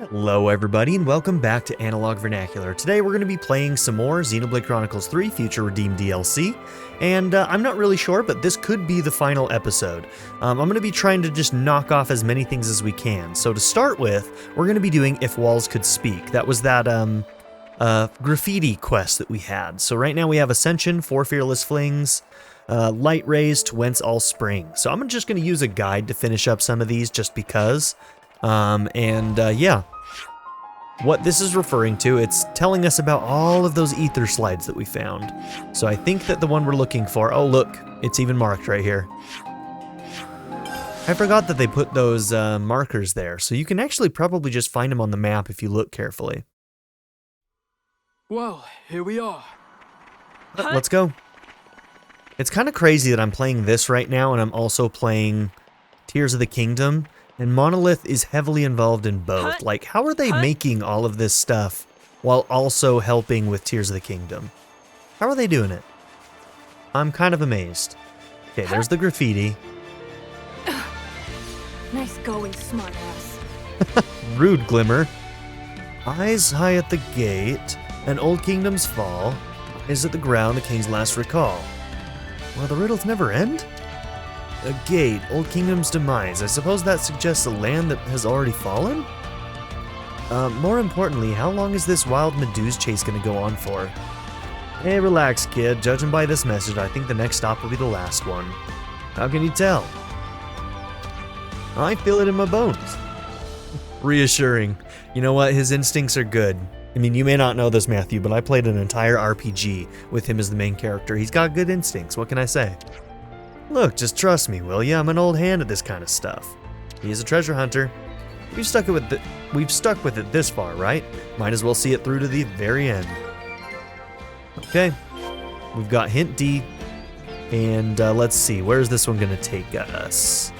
Hello everybody and welcome back to Analog Vernacular. Today we're going to be playing some more Xenoblade Chronicles 3 Future Redeemed DLC, and I'm not really sure, but this could be the final episode. I'm going to be trying to just knock off as many things as we can. So to start with, we're going to be doing If Walls Could Speak. That was that graffiti quest that we had. So right now we have Ascension, 4 Fearless Flings, Light Rays to Whence All Spring. So I'm just going to use a guide to finish up some of these just because. Yeah. What this is referring to, it's telling us about all of those ether slides that we found. So I think that the one we're looking for, oh look, it's even marked right here. I forgot that they put those markers there, so you can actually probably just find them on the map if you look carefully. Well, here we are. Let's go. It's kind of crazy that I'm playing this right now and I'm also playing Tears of the Kingdom. And Monolith is heavily involved in both. Like, how are they making all of this stuff while also helping with Tears of the Kingdom? How are they doing it? I'm kind of amazed. Okay, there's the graffiti. Nice going, smartass. Rude, Glimmer. Eyes high at the gate, and old kingdoms fall. Eyes at the ground, the king's last recall. Well, the riddles never end? A gate, old kingdom's demise. I suppose that suggests a land that has already fallen? More importantly, how long is this wild Medusa chase gonna go on for? Hey, relax, kid. Judging by this message, I think the next stop will be the last one. How can you tell? I feel it in my bones. Reassuring. You know what? His instincts are good. I mean, you may not know this, Matthew, but I played an entire RPG with him as the main character. He's got good instincts. What can I say? Look, just trust me, will ya? I'm an old hand at this kind of stuff. He is a treasure hunter. We've stuck with it this far, right? Might as well see it through to the very end. Okay, we've got hint D, and let's see, where's this one gonna take us?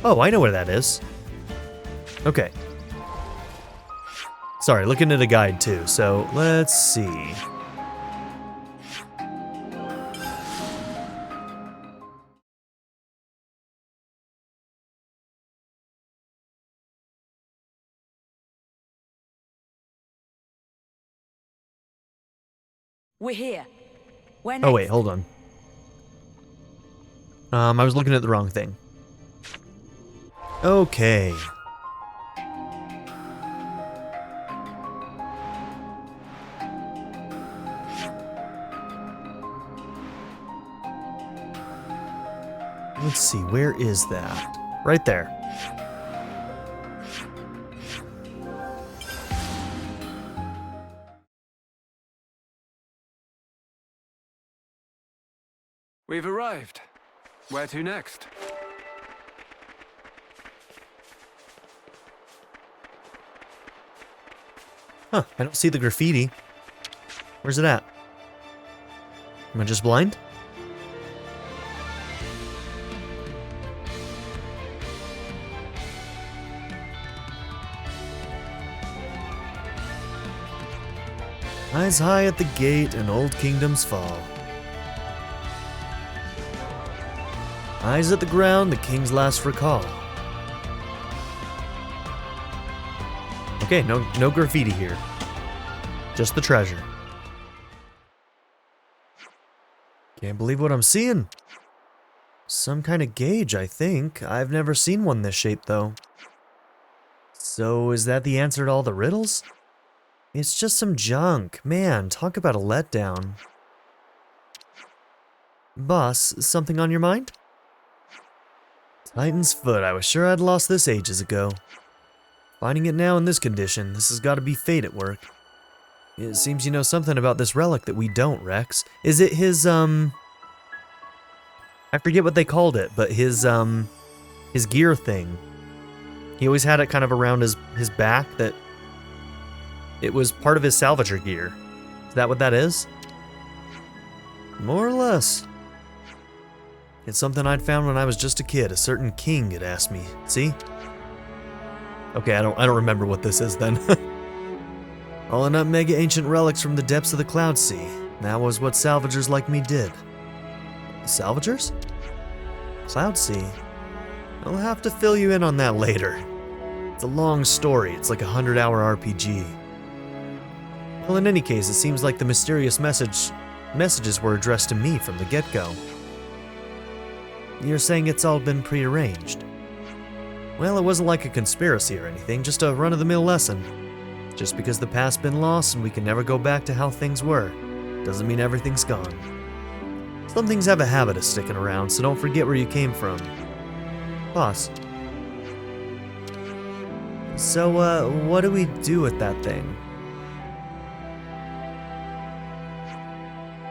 Oh, I know where that is. Okay. Sorry, looking at a guide too, so let's see. We're here. Where Oh wait, next? hold on. I was looking at the wrong thing. Okay. Let's see, where is that? Right there. We've arrived. Where to next? Huh, I don't see the graffiti. Where's it at? Am I just blind? Eyes high at the gate and old kingdoms fall. Eyes at the ground, the king's last recall. Okay, no graffiti here. Just the treasure. Can't believe what I'm seeing. Some kind of gauge, I think. I've never seen one this shape, though. So, is that the answer to all the riddles? It's just some junk. Man, talk about a letdown. Boss, something on your mind? Titan's foot, I was sure I'd lost this ages ago. Finding it now in this condition, this has got to be fate at work. It seems you know something about this relic that we don't, Rex. Is it his, I forget what they called it, but his gear thing. He always had it kind of around his back that it was part of his salvager gear. Is that what that is? More or less. It's something I'd found when I was just a kid. A certain king had asked me. See? Okay, I don't remember what this is then. Hauling up mega ancient relics from the depths of the Cloud Sea. That was what salvagers like me did. Salvagers? Cloud Sea. I'll have to fill you in on that later. It's a long story, it's like a 100-hour RPG. Well, in any case, it seems like the mysterious messages were addressed to me from the get-go. You're saying it's all been prearranged? Well, it wasn't like a conspiracy or anything, just a run-of-the-mill lesson. Just because the past's been lost and we can never go back to how things were, doesn't mean everything's gone. Some things have a habit of sticking around, so don't forget where you came from. Boss. So, what do we do with that thing?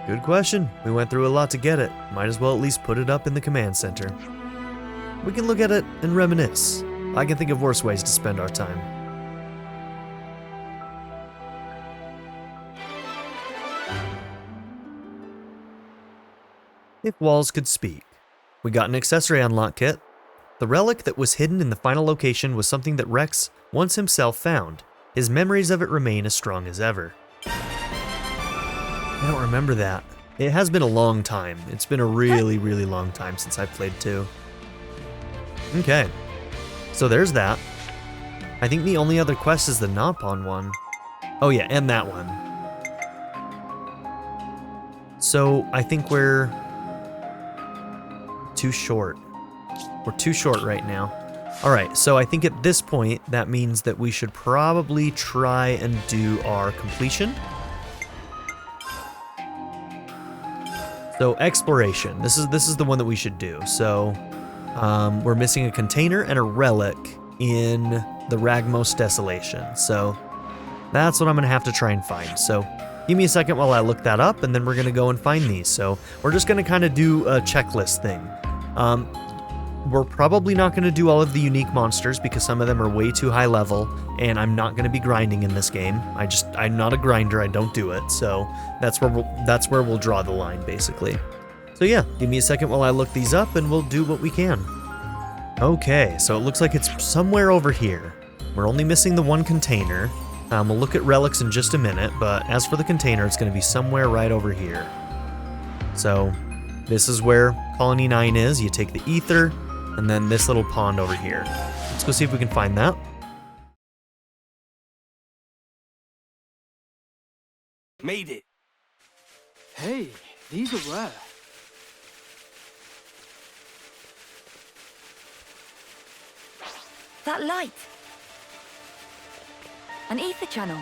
Good question. We went through a lot to get it. Might as well at least put it up in the command center. We can look at it and reminisce. I can think of worse ways to spend our time. If walls could speak. We got an accessory unlock kit. The relic that was hidden in the final location was something that Rex once himself found. His memories of it remain as strong as ever. I don't remember that. It has been a long time. It's been a really, really long time since I played 2. Okay, so there's that. I think the only other quest is the Nopon one. Oh yeah, and that one. So I think we're too short. We're too short right now. Alright, so I think at this point, that means that we should probably try and do our completion. So, exploration. This is the one that we should do. So, we're missing a container and a relic in the Ragmos Desolation. So, that's what I'm going to have to try and find. So, give me a second while I look that up, and then we're going to go and find these. So, we're just going to kind of do a checklist thing. We're probably not going to do all of the unique monsters because some of them are way too high level, and I'm not going to be grinding in this game. I'm not a grinder, I don't do it, so that's where we'll draw the line, basically. So yeah, give me a second while I look these up, and we'll do what we can. Okay, so it looks like it's somewhere over here. We're only missing the one container. We'll look at relics in just a minute, but as for the container, it's going to be somewhere right over here. So, this is where Colony 9 is. You take the ether, and then this little pond over here. Let's go see if we can find that. Made it. Hey, these are rare. That light. An ether channel.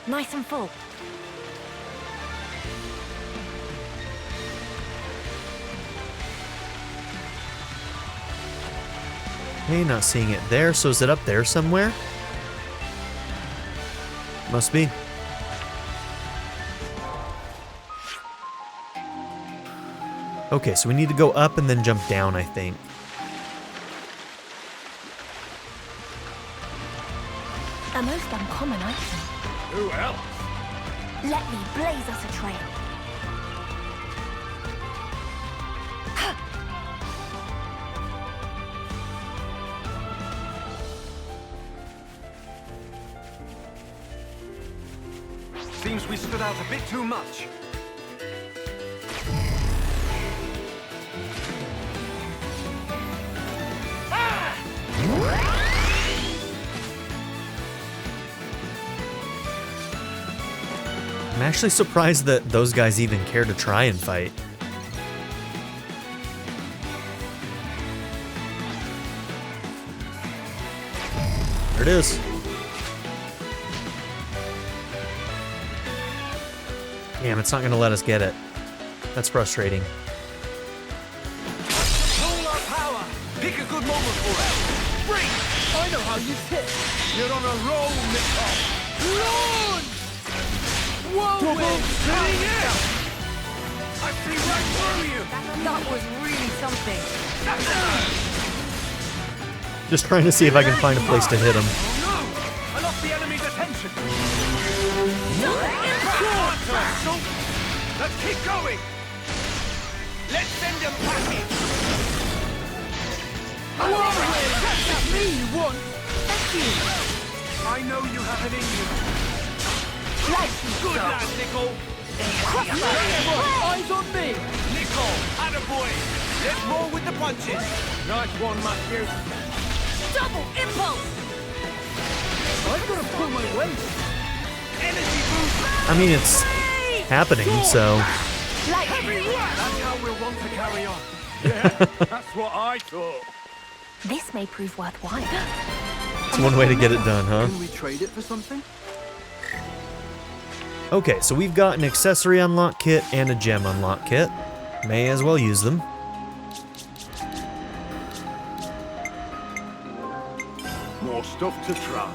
Nice and full. Okay, not seeing it there, so is it up there somewhere? Must be. Okay, so we need to go up and then jump down, I think. A most uncommon item. Who else? Let me blaze us a trail. Seems we stood out a bit too much. I'm actually surprised that those guys even care to try and fight. There it is. Damn, it's not gonna let us get it. That's frustrating. Hold our power! Pick a good moment for it! Break! I know how you hit! You're on a roll, Nicole! Launch! Whirlwind! Hitting it! I see right through you! That was really something. Just trying to see if I can find a place to hit him. Oh no! I lost the enemy's attention! Let's keep going! Let's send them packing! Whirlwind! That's me you want! Thank you! I know you have it in you. Good lad, Nicole! Eyes on me! Nicole, attaboy! Let's roll with the punches. Nice one, Mathew. Double impulse! I've got to pull my weight. Energy boost. I mean, it's happening, so... Like That's how we'll want to carry on. Yeah, that's what I thought. this may prove worthwhile. It's one way to get it done, huh? Can we trade it for something? Okay, so we've got an accessory unlock kit and a gem unlock kit. May as well use them. More stuff to try.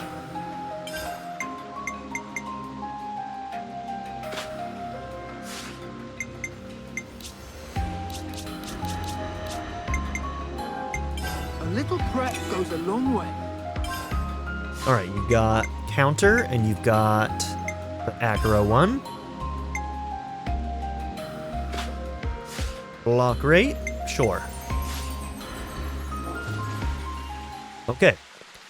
A little prep goes a long way. Alright, you've got counter, and you've got the Acro one. Block rate? Sure. Okay.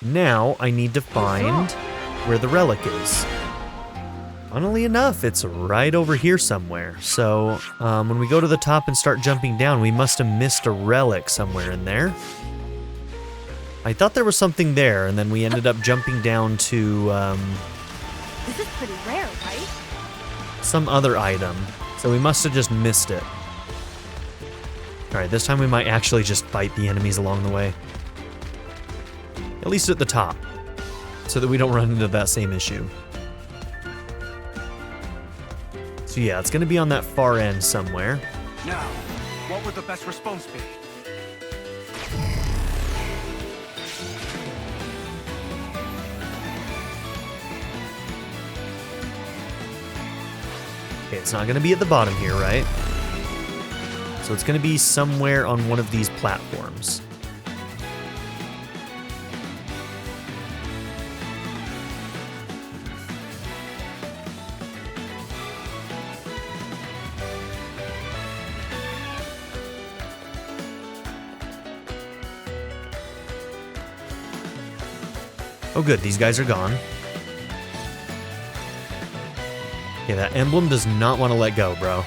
Now I need to find where the relic is. Funnily enough, it's right over here somewhere. So, when we go to the top and start jumping down, we must have missed a relic somewhere in there. I thought there was something there, and then we ended up jumping down to, This is pretty rare, right? some other item. So we must have just missed it. Alright, this time we might actually just fight the enemies along the way. At least at the top. So that we don't run into that same issue. So yeah, it's gonna be on that far end somewhere. Now, what would the best response be? Okay, it's not gonna be at the bottom here, right? So it's gonna be somewhere on one of these platforms. Oh good, these guys are gone. Yeah, that emblem does not want to let go, bro.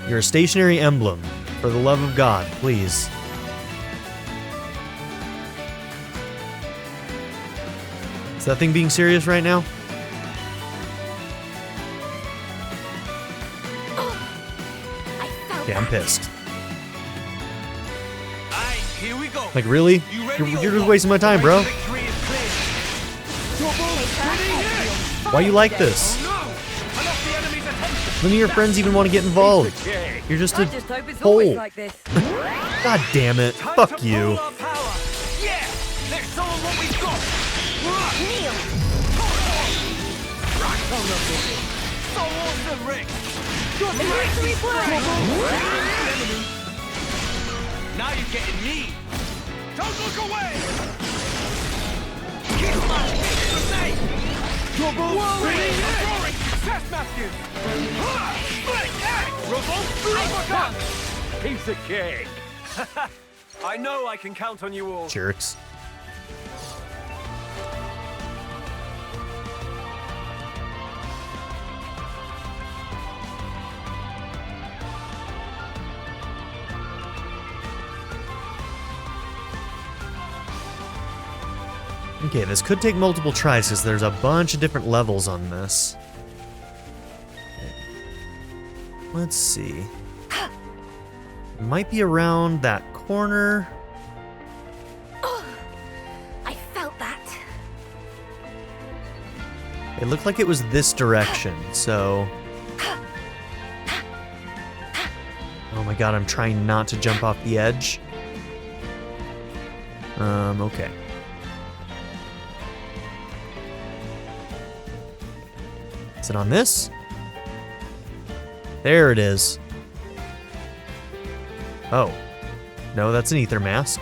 You're a stationary emblem. For the love of God, please. Is that thing being serious right now? I felt Okay, I'm pissed. Aye, here we go. Like, really? You're just wasting my time, bro. Victory is clear. Why you like this? No! I lost the enemy's attention. None of your friends even want to get involved. You're just a hope it's hole. like this. God damn it. Time Fuck to you. pull our power. Yeah! Let's show 'em what we've got. Kneel! Right on the board. So awesome, Rex. Victory play! Now you're getting me. Don't look away. Keep smiling. Grenade. Double roaring success, Mathew. Piece of cake. I know I can count on you all. Jerks. Okay, this could take multiple tries because there's a bunch of different levels on this. Let's see. It might be around that corner. I felt that. It looked like it was this direction, so... Oh my god, I'm trying not to jump off the edge. Okay. Is it on this? There it is. Oh. No, that's an ether mask.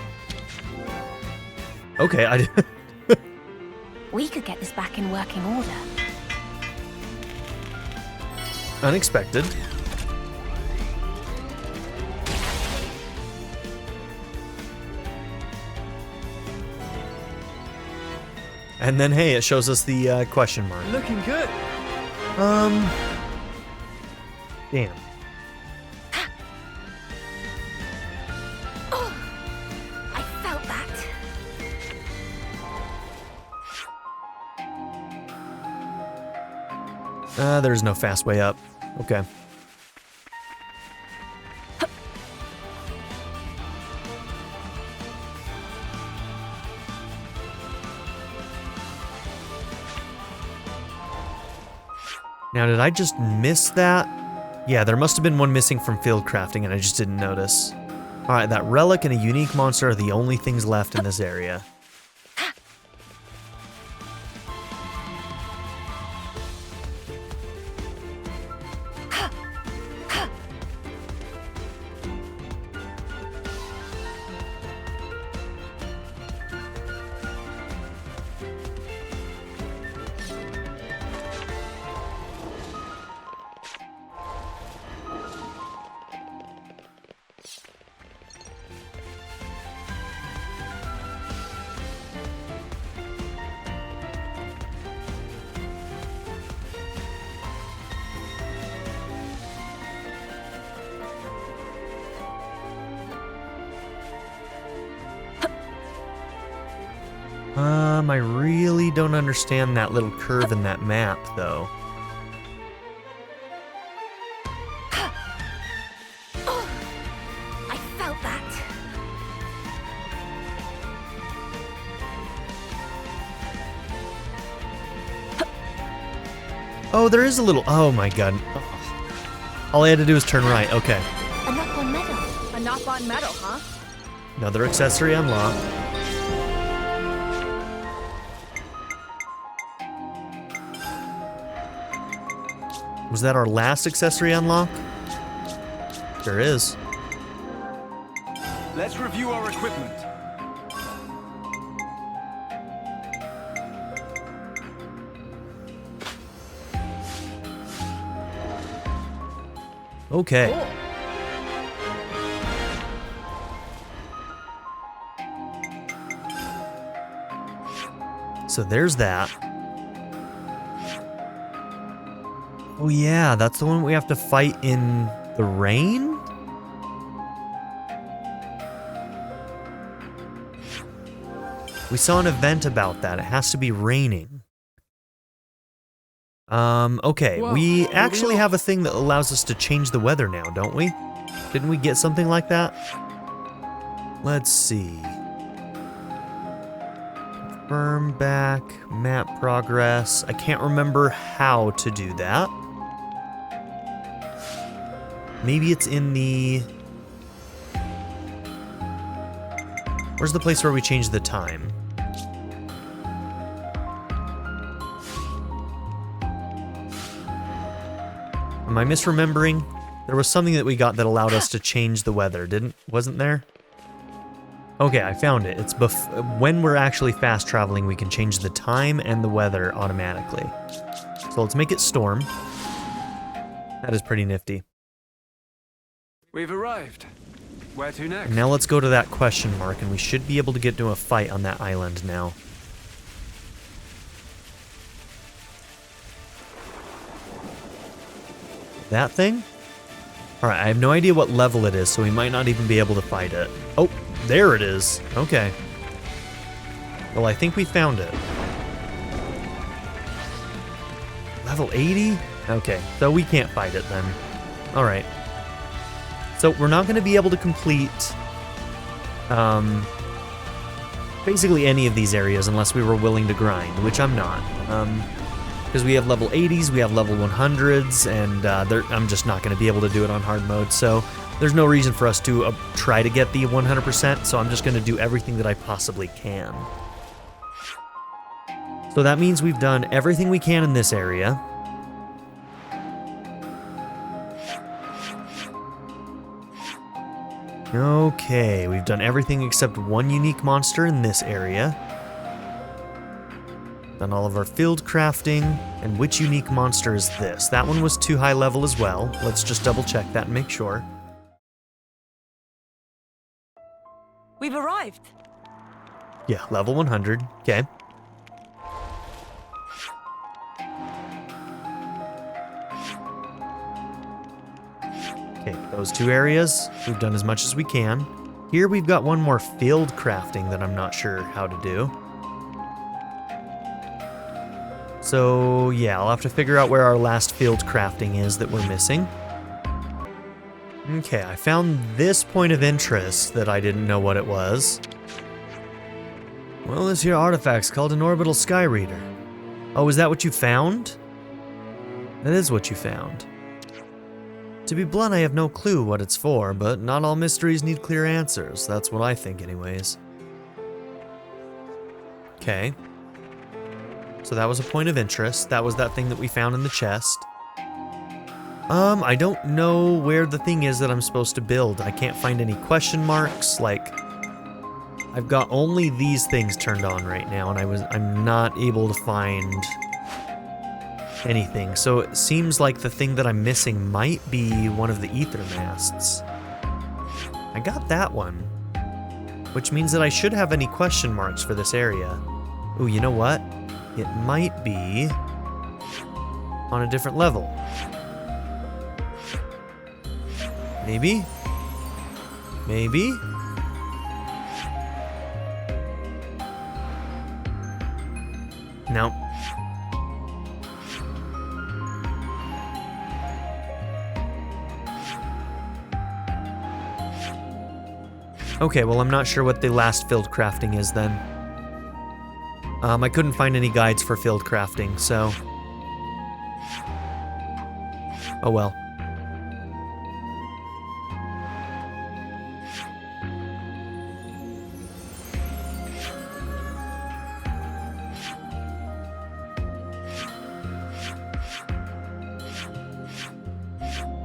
Okay, I... We could get this back in working order. Unexpected. And then, hey, it shows us the question mark. Looking good. Damn. I felt that. There's no fast way up. Okay. Now, did I just miss that? Yeah, there must have been one missing from field crafting and I just didn't notice. Alright, that relic and a unique monster are the only things left in this area. I really don't understand that little curve in that map, though. I felt that. Oh, there is a little... Oh my god. All I had to do was turn right. Okay. A Nopon medal. A Nopon medal, huh? Another accessory unlocked. Was that our last accessory unlock? Sure is. Let's review our equipment. Okay. Cool. So there's that. Oh yeah, that's the one we have to fight in the rain? We saw an event about that. It has to be raining. Okay. Whoa. We actually have a thing that allows us to change the weather now, don't we? Didn't we get something like that? Let's see. Confirm back, map progress. I can't remember how to do that. Maybe it's in the... Where's the place where we change the time? Am I misremembering? There was something that we got that allowed us to change the weather, wasn't there? Okay, I found it. It's when we're actually fast traveling, we can change the time and the weather automatically. So let's make it storm. That is pretty nifty. We've arrived. Where to next? And now let's go to that question mark, and we should be able to get into a fight on that island now. That thing? Alright, I have no idea what level it is, so we might not even be able to fight it. Oh, there it is. Okay. Well, I think we found it. Level 80? Okay, so we can't fight it then. Alright. So we're not going to be able to complete basically any of these areas unless we were willing to grind, which I'm not. Because we have level 80s, we have level 100s, and I'm just not going to be able to do it on hard mode, so there's no reason for us to try to get the 100%, so I'm just going to do everything that I possibly can. So that means we've done everything we can in this area. Okay, we've done everything except one unique monster in this area. Done all of our field crafting, and which unique monster is this? That one was too high level as well. Let's just double check that and make sure. We've arrived. Yeah, level 100. Okay. Okay, those two areas, we've done as much as we can. Here we've got one more field crafting that I'm not sure how to do. So yeah, I'll have to figure out where our last field crafting is that we're missing. Okay, I found this point of interest that I didn't know what it was. Well, this here artifact's called an orbital sky reader. Oh, is that what you found? That is what you found. To be blunt, I have no clue what it's for, but not all mysteries need clear answers. That's what I think anyways. Okay. So that was a point of interest. That was that thing that we found in the chest. I don't know where the thing is that I'm supposed to build. I can't find any question marks, like... I've got only these things turned on right now, and I'm not able to find anything. So it seems like the thing that I'm missing might be one of the ether masts. I got that one, which means that I should have any question marks for this area. Ooh, you know what? It might be on a different level. Maybe? Maybe? No. Okay, well, I'm not sure what the last field crafting is then. I couldn't find any guides for field crafting, so... Oh well.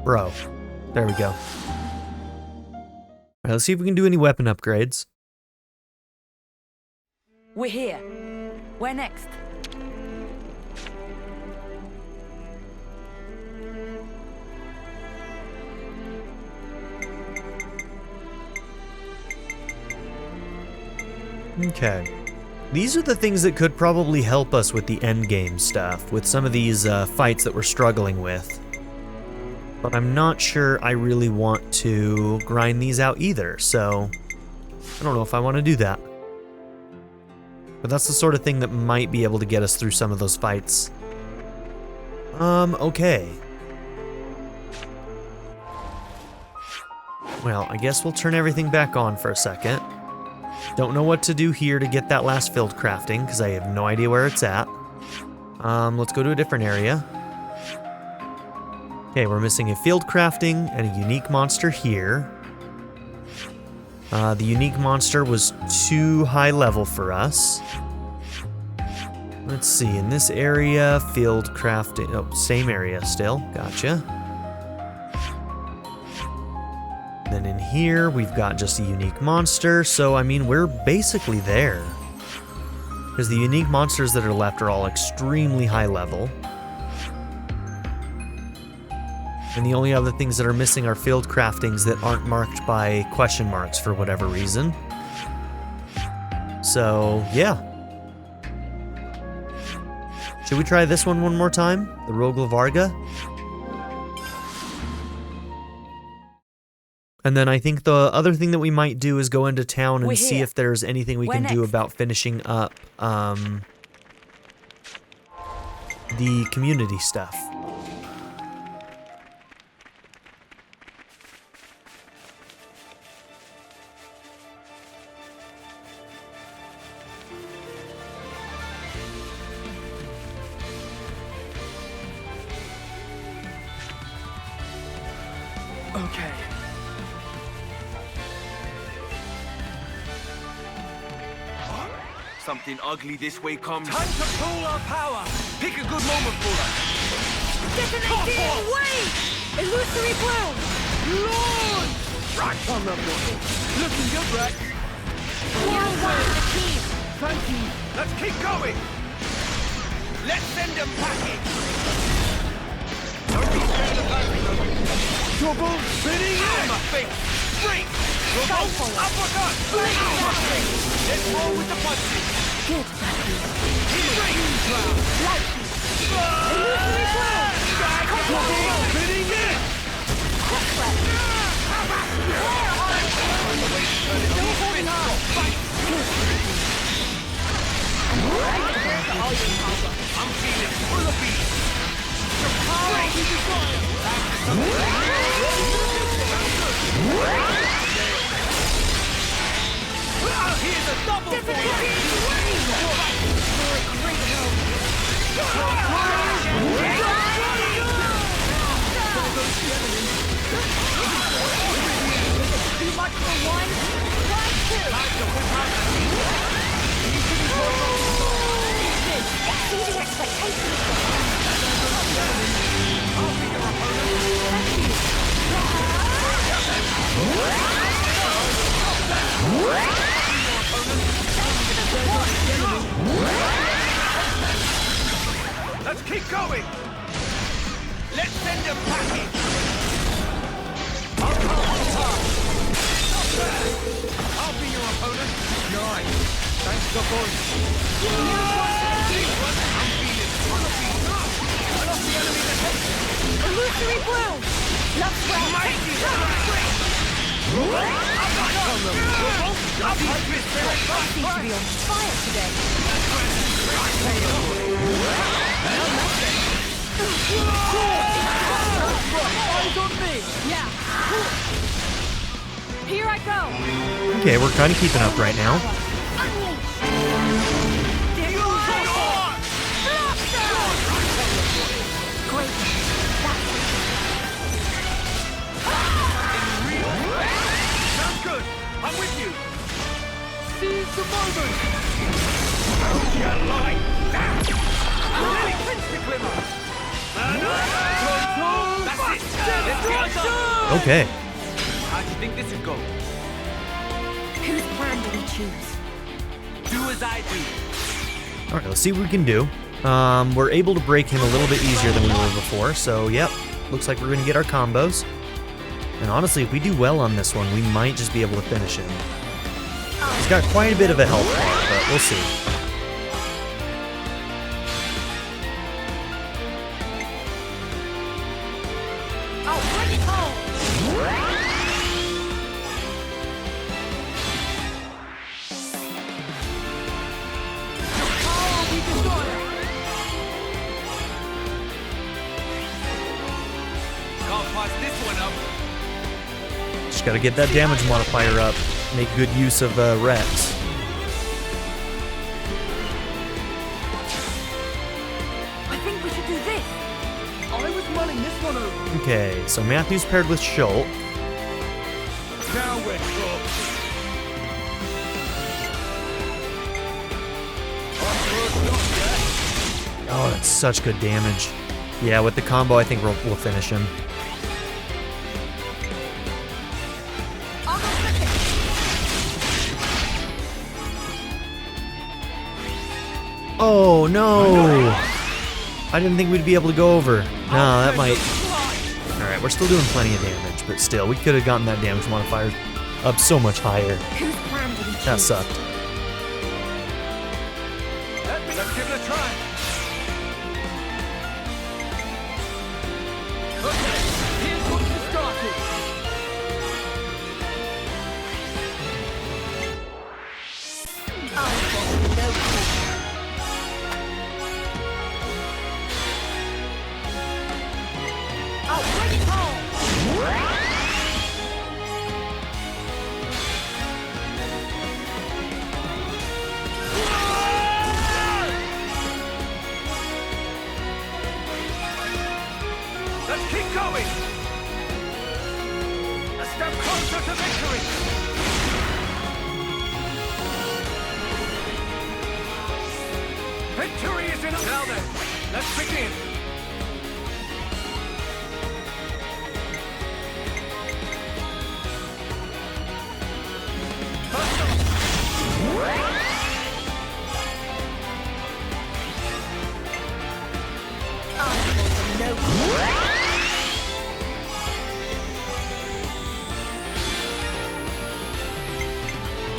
Bro. There we go. Alright, let's see if we can do any weapon upgrades. We're here. Where next? Okay. These are the things that could probably help us with the endgame stuff, with some of these fights that we're struggling with. But I'm not sure I really want to grind these out either, so I don't know if I want to do that. But that's the sort of thing that might be able to get us through some of those fights. Okay. Well, I guess we'll turn everything back on for a second. Don't know what to do here to get that last field crafting, because I have no idea where it's at. Let's go to a different area. Okay, we're missing a field crafting and a unique monster here. The unique monster was too high level for us. Let's see, in this area, field crafting... Oh, same area still. Gotcha. Then in here, we've got just a unique monster. So, I mean, we're basically there. Because the unique monsters that are left are all extremely high level. And the only other things that are missing are field craftings that aren't marked by question marks for whatever reason. So, yeah. Should we try this one more time? The Roglavarga? And then I think the other thing that we might do is go into town and see if there's anything we can do about finishing up the community stuff. Okay. Something ugly this way comes. Time to pull our power. Pick a good moment for us. Detonating wave! Illusory bloom! Lord! Right on the bottle. Looking good, Rex. Whirlwind achieved. Thank you. Let's keep going. Let's send them packing. Don't be scared of that. Double spinning in. My face. Straight. Revolt. Uppercut. Let's roll with the punches. Good, Mathew. Straight. Like you. Illusory bloom. Double spinning in. Quick flip. Where are you? I'm feeling full of beat. Here's a double for Exceeding expectations. Let's keep going! Let's send them packing! I'll come on top! Not bad! I'll be your opponent! Nice! Thanks the voice! I'm feeling full of beat! I lost the enemy's attention! Illusory bloom! Love spell. Mighty I've got them! I'll be this very fast! Seems to be on fire today. Eyes on me! Yeah. Here I go! Okay, we're kind of keeping up right now. Sounds good! I'm with you! Seize the moment! Don't you like that? Really pinch the glimmer! That's it! Let's get it done! Okay. How do you think this would go? Whose plan do we choose? Do as I do. All right, let's see what we can do. We're able to break him a little bit easier than we were before, so yep, looks like we're gonna get our combos. And honestly, if we do well on this one, we might just be able to finish him. He's got quite a bit of a health bar, but we'll see. Oh, bring it home! Can't pass this one up. Just gotta get that damage modifier up. Make good use of Rex. I think we should do this. I was mulling this one over. Okay, so Mathew's paired with Shulk. Now we're cooked. Oh, that's such good damage. Yeah, with the combo, I think we'll finish him. I'll go second. Oh, no! I didn't think we'd be able to go over. No, that might... Alright, we're still doing plenty of damage, but still, we could have gotten that damage modifier up so much higher. Whose plan do we choose? That sucked. Let's give it a try. Okay, here's what we started. Oh, bring it home! Let's keep going. A step closer to victory. Victory is in. Now then, let's begin. First off,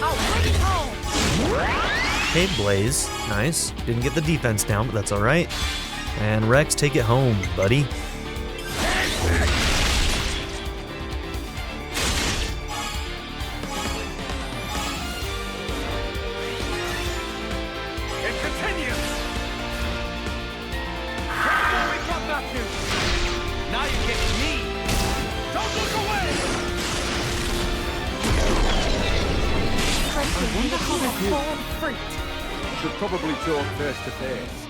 Oh, bring it home! Okay, Blaze. Nice. Didn't get the defense down, but that's alright. And Rex, take it home, buddy. wonder how they do. Born fruit. Should probably talk face to face.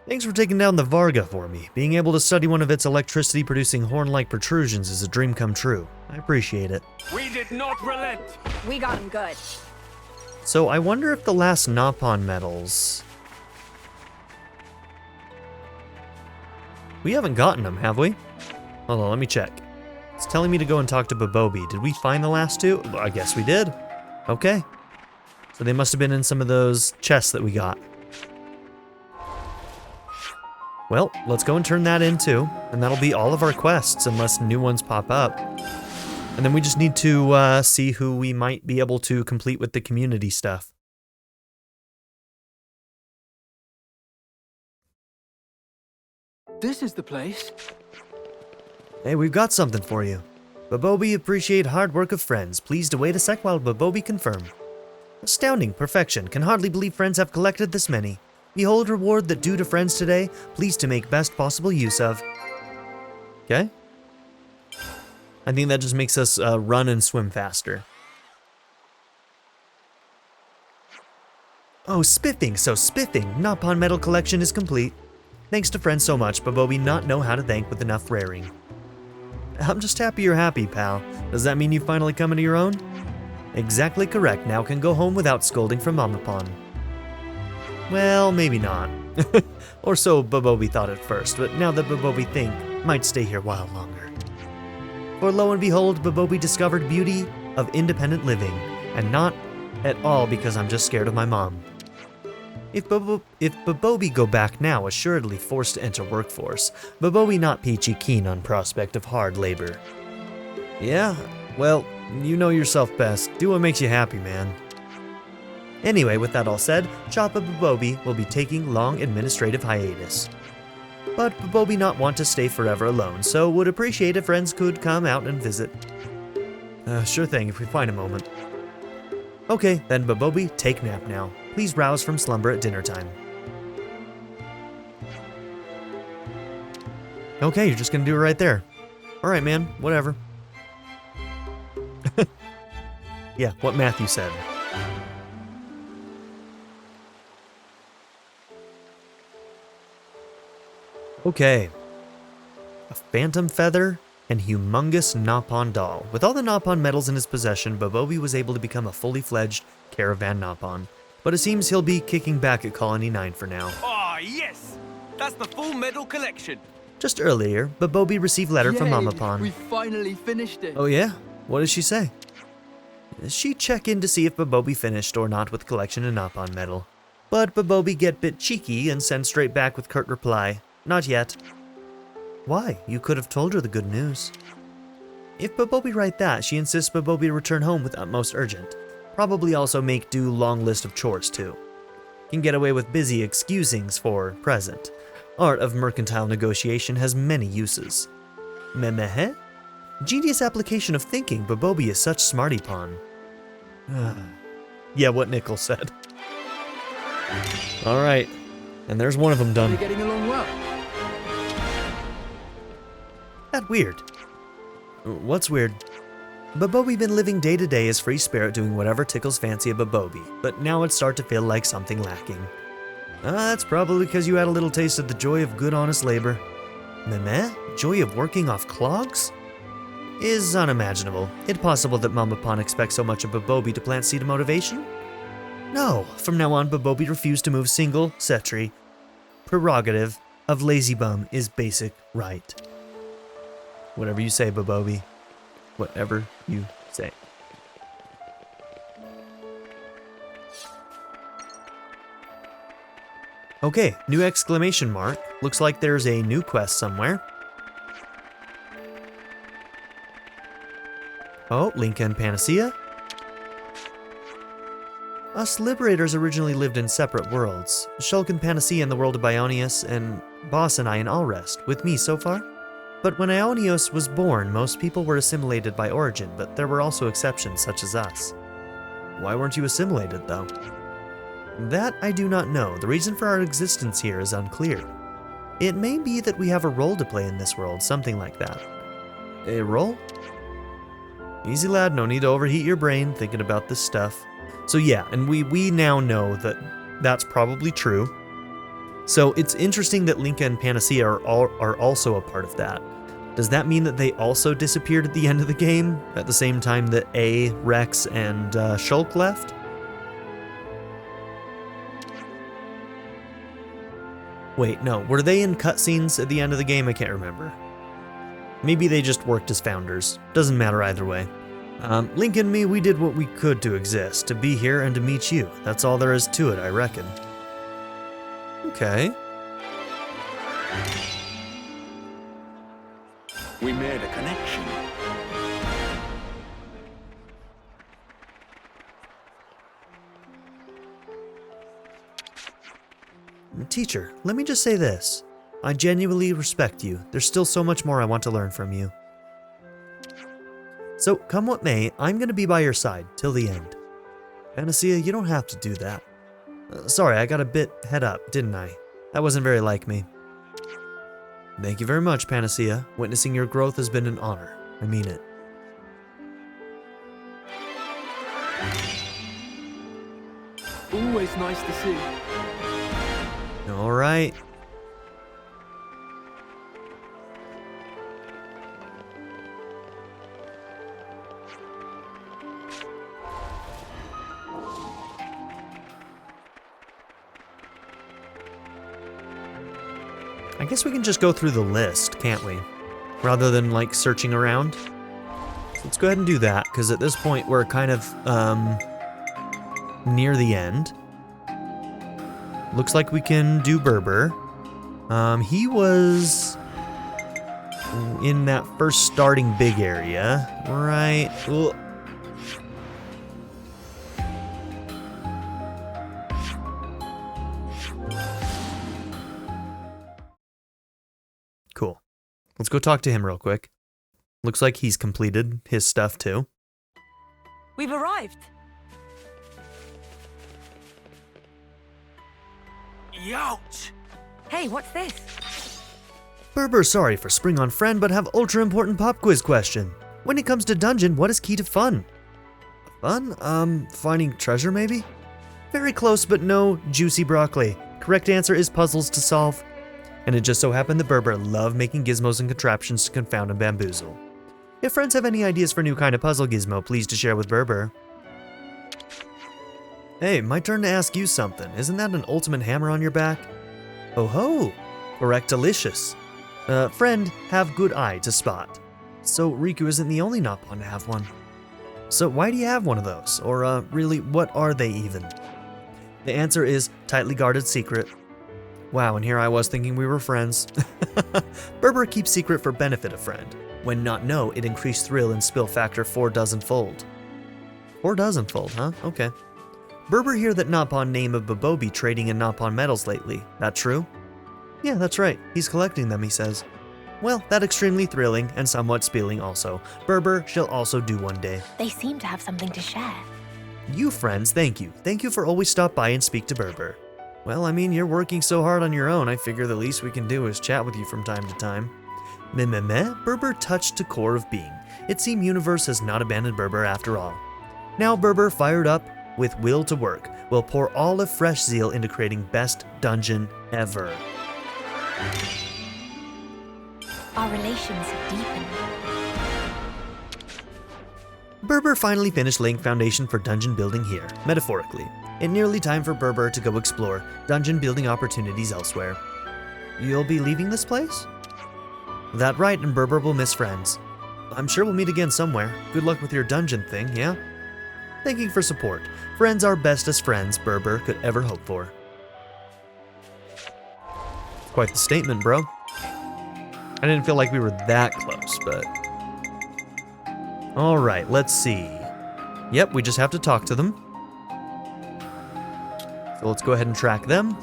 Thanks for taking down the Varga for me. Being able to study one of its electricity-producing horn-like protrusions is a dream come true. I appreciate it. We did not relent. We got him good. So I wonder if the last Nopon medals... We haven't gotten them, have we? Hold on, let me check. It's telling me to go and talk to Bobobi. Did we find the last two? Well, I guess we did. Okay. So they must have been in some of those chests that we got. Well, let's go and turn that in too, and that'll be all of our quests unless new ones pop up. And then we just need to see who we might be able to complete with the community stuff. This is the place. Hey, we've got something for you. Bobobi appreciate hard work of friends. Please to wait a sec while Bobobi confirm. Astounding perfection. Can hardly believe friends have collected this many. Behold reward that due to friends today. Please to make best possible use of. Okay. I think that just makes us run and swim faster. Oh, spiffing, so spiffing. Nopon medal collection is complete. Thanks to friends so much, Bobobi not know how to thank with enough raring. I'm just happy you're happy, pal. Does that mean you finally come into your own? Exactly correct. Now can go home without scolding from Mamapon. Well, maybe not. Or so Bobobi thought at first, but now that Bobobi think, might stay here a while longer. For lo and behold, Bobobi discovered beauty of independent living, and not at all because I'm just scared of my mom. If Bobobi go back now, assuredly forced to enter workforce, Bobobi not peachy keen on prospect of hard labor. Yeah, well, you know yourself best. Do what makes you happy, man. Anyway, with that all said, Choppa Bobobi will be taking long administrative hiatus. But Bobobi not want to stay forever alone, so would appreciate if friends could come out and visit. Sure thing, if we find a moment. Okay, then Bobobi, take nap now. Please rouse from slumber at dinner time. Okay, you're just gonna do it right there. Alright, man, whatever. Yeah, what Mathew said. Okay. A phantom feather and humongous Nopon doll. With all the Nopon medals in his possession, Bobobi was able to become a fully fledged Caravan Nopon. But it seems he'll be kicking back at Colony 9 for now. Ah, yes! That's the full medal collection. Just earlier, Bobobi received letter from Yay, Mamapon. We finally finished it. Oh yeah? What did she say? She check in to see if Bobobi finished or not with collection of Nopon medal. But Bobobi get bit cheeky and send straight back with curt reply. Not yet. Why? You could have told her the good news. If Bobobi write that, she insists Bobobi return home with utmost urgent. Probably also make do long list of chores too. Can get away with busy excusings for present. Art of mercantile negotiation has many uses. Memehe? Genius application of thinking, Bobobi is such smarty pon. Yeah, what Nickel said. Alright, and there's one of them done. They're getting along well. That weird. What's weird? Bobobi been living day to day as free spirit doing whatever tickles fancy of Bobobi, but now it start to feel like something lacking. That's probably because you had a little taste of the joy of good honest labor. Meme? Joy of working off clogs? Is unimaginable. It possible that Mamapon expects so much of Bobobi to plant seed of motivation? No, from now on Bobobi refused to move single, cetry. Prerogative of lazy bum is basic right. Whatever you say, Bobobi. Whatever you say. Okay, new exclamation mark. Looks like there's a new quest somewhere. Oh, Linka and Panacea. Us Liberators originally lived in separate worlds. Shulk and Panacea in the world of Bionius, and Boss and I in Allrest, with me so far. But when Ionios was born, most people were assimilated by origin, but there were also exceptions such as us. Why weren't you assimilated, though? That I do not know. The reason for our existence here is unclear. It may be that we have a role to play in this world, something like that. A role? Easy lad, no need to overheat your brain thinking about this stuff. So yeah, and we now know that that's probably true. So it's interesting that Linka and Panacea are also a part of that. Does that mean that they also disappeared at the end of the game, at the same time that A, Rex, and Shulk left? Wait, no, were they in cutscenes at the end of the game? I can't remember. Maybe they just worked as founders. Doesn't matter either way. Link and me, we did what we could to exist, to be here and to meet you. That's all there is to it, I reckon. Okay. We made a connection. Teacher, let me just say this. I genuinely respect you. There's still so much more I want to learn from you. So, come what may, I'm gonna be by your side, till the end. Panacea, you don't have to do that. Sorry, I got a bit head up, didn't I? That wasn't very like me. Thank you very much, Panacea. Witnessing your growth has been an honor. I mean it. Always nice to see. Alright. I guess we can just go through the list, can't we? Rather than, like, searching around. So let's go ahead and do that, because at this point we're kind of, near the end. Looks like we can do Berber. He was in that first starting big area, right? Ugh. Cool. Let's go talk to him real quick. Looks like he's completed his stuff too. We've arrived. Youch! Hey, what's this? Berber, sorry for spring on friend, but have ultra important pop quiz question. When it comes to dungeon, what is key to fun? Fun? Finding treasure maybe? Very close, but no, juicy broccoli. Correct answer is puzzles to solve. And it just so happened that Berber loved making gizmos and contraptions to confound and bamboozle. If friends have any ideas for new kind of puzzle gizmo, please to share with Berber. Hey, my turn to ask you something. Isn't that an ultimate hammer on your back? Oh ho! Correct, delicious. Friend, have good eye to spot. So Riku isn't the only Nopon to have one. So why do you have one of those? Or really, what are they even? The answer is tightly guarded secret. Wow, and here I was thinking we were friends. Berber keeps secret for benefit of friend. When not know, it increased thrill and spill factor 4 dozen-fold. 4 dozen-fold, huh? Okay. Berber hear that Nopon name of Bobobi trading in Nopon metals lately. That true? Yeah, that's right. He's collecting them, he says. Well, that extremely thrilling and somewhat spilling also. Berber shall also do one day. They seem to have something to share. You friends, thank you. Thank you for always stop by and speak to Berber. Well, I mean, you're working so hard on your own, I figure the least we can do is chat with you from time to time. Meh, Berber touched to core of being. It seemed universe has not abandoned Berber after all. Now Berber, fired up, with will to work, will pour all of fresh zeal into creating best dungeon ever. Our relations have deepened. Berber finally finished laying foundation for dungeon building here, metaphorically. It nearly time for Berber to go explore dungeon building opportunities elsewhere. You'll be leaving this place? That right, and Berber will miss friends. I'm sure we'll meet again somewhere. Good luck with your dungeon thing, yeah? Thanking for support. Friends are bestest friends Berber could ever hope for. Quite the statement, bro. I didn't feel like we were that close, but... Alright, let's see. Yep, we just have to talk to them. So let's go ahead and track them.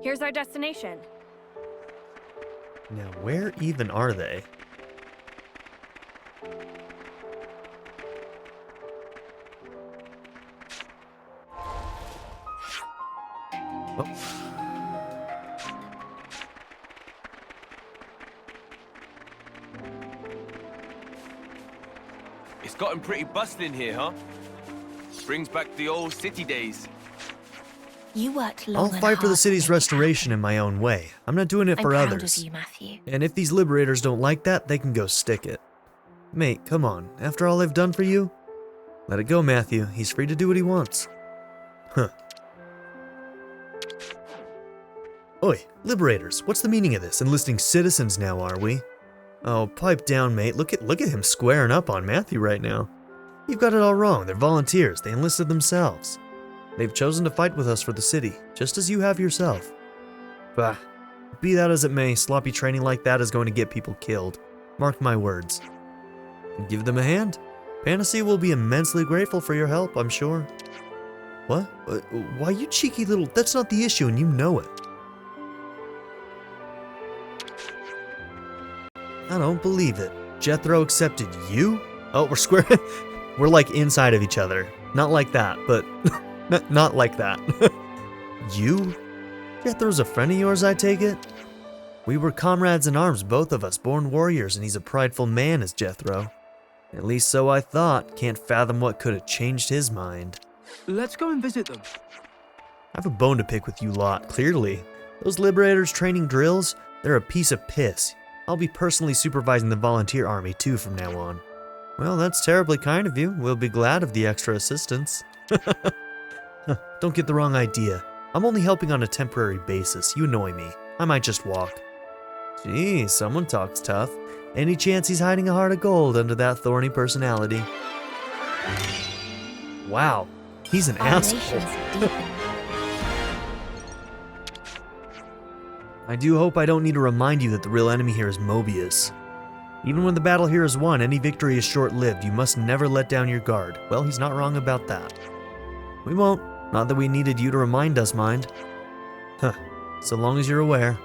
Here's our destination. Now, where even are they? Oh. It's gotten pretty bustling here, huh? Brings back the old city days. You worked long I'll and fight for the hard to city's make it restoration in my own way. I'm not doing it I'm for proud others. of you, Mathew. And if these liberators don't like that, they can go stick it. Mate, come on. After all I've done for you? Let it go, Mathew. He's free to do what he wants. Huh. Oi, liberators, what's the meaning of this? Enlisting citizens now, are we? Oh, pipe down, mate. Look at him squaring up on Mathew right now. You've got it all wrong. They're volunteers. They enlisted themselves. They've chosen to fight with us for the city, just as you have yourself. Bah. Be that as it may, sloppy training like that is going to get people killed. Mark my words. Give them a hand. Panacea will be immensely grateful for your help, I'm sure. What? Why, you cheeky little... That's not the issue, and you know it. I don't believe it. Jethro accepted you? Oh, we're square. We're like inside of each other. Not like that, but not like that. You? Jethro's a friend of yours, I take it? We were comrades in arms, both of us, born warriors, and he's a prideful man, is Jethro. At least so I thought. Can't fathom what could have changed his mind. Let's go and visit them. I have a bone to pick with you lot, clearly. Those liberators training drills, they're a piece of piss. I'll be personally supervising the volunteer army too from now on. Well, that's terribly kind of you. We'll be glad of the extra assistance. Don't get the wrong idea. I'm only helping on a temporary basis. You annoy me. I might just walk. Gee, someone talks tough. Any chance he's hiding a heart of gold under that thorny personality? Wow, he's an Our asshole. relations deepen. I do hope I don't need to remind you that the real enemy here is Mobius. Even when the battle here is won, any victory is short-lived. You must never let down your guard. Well, he's not wrong about that. We won't. Not that we needed you to remind us, mind. Huh. So long as you're aware.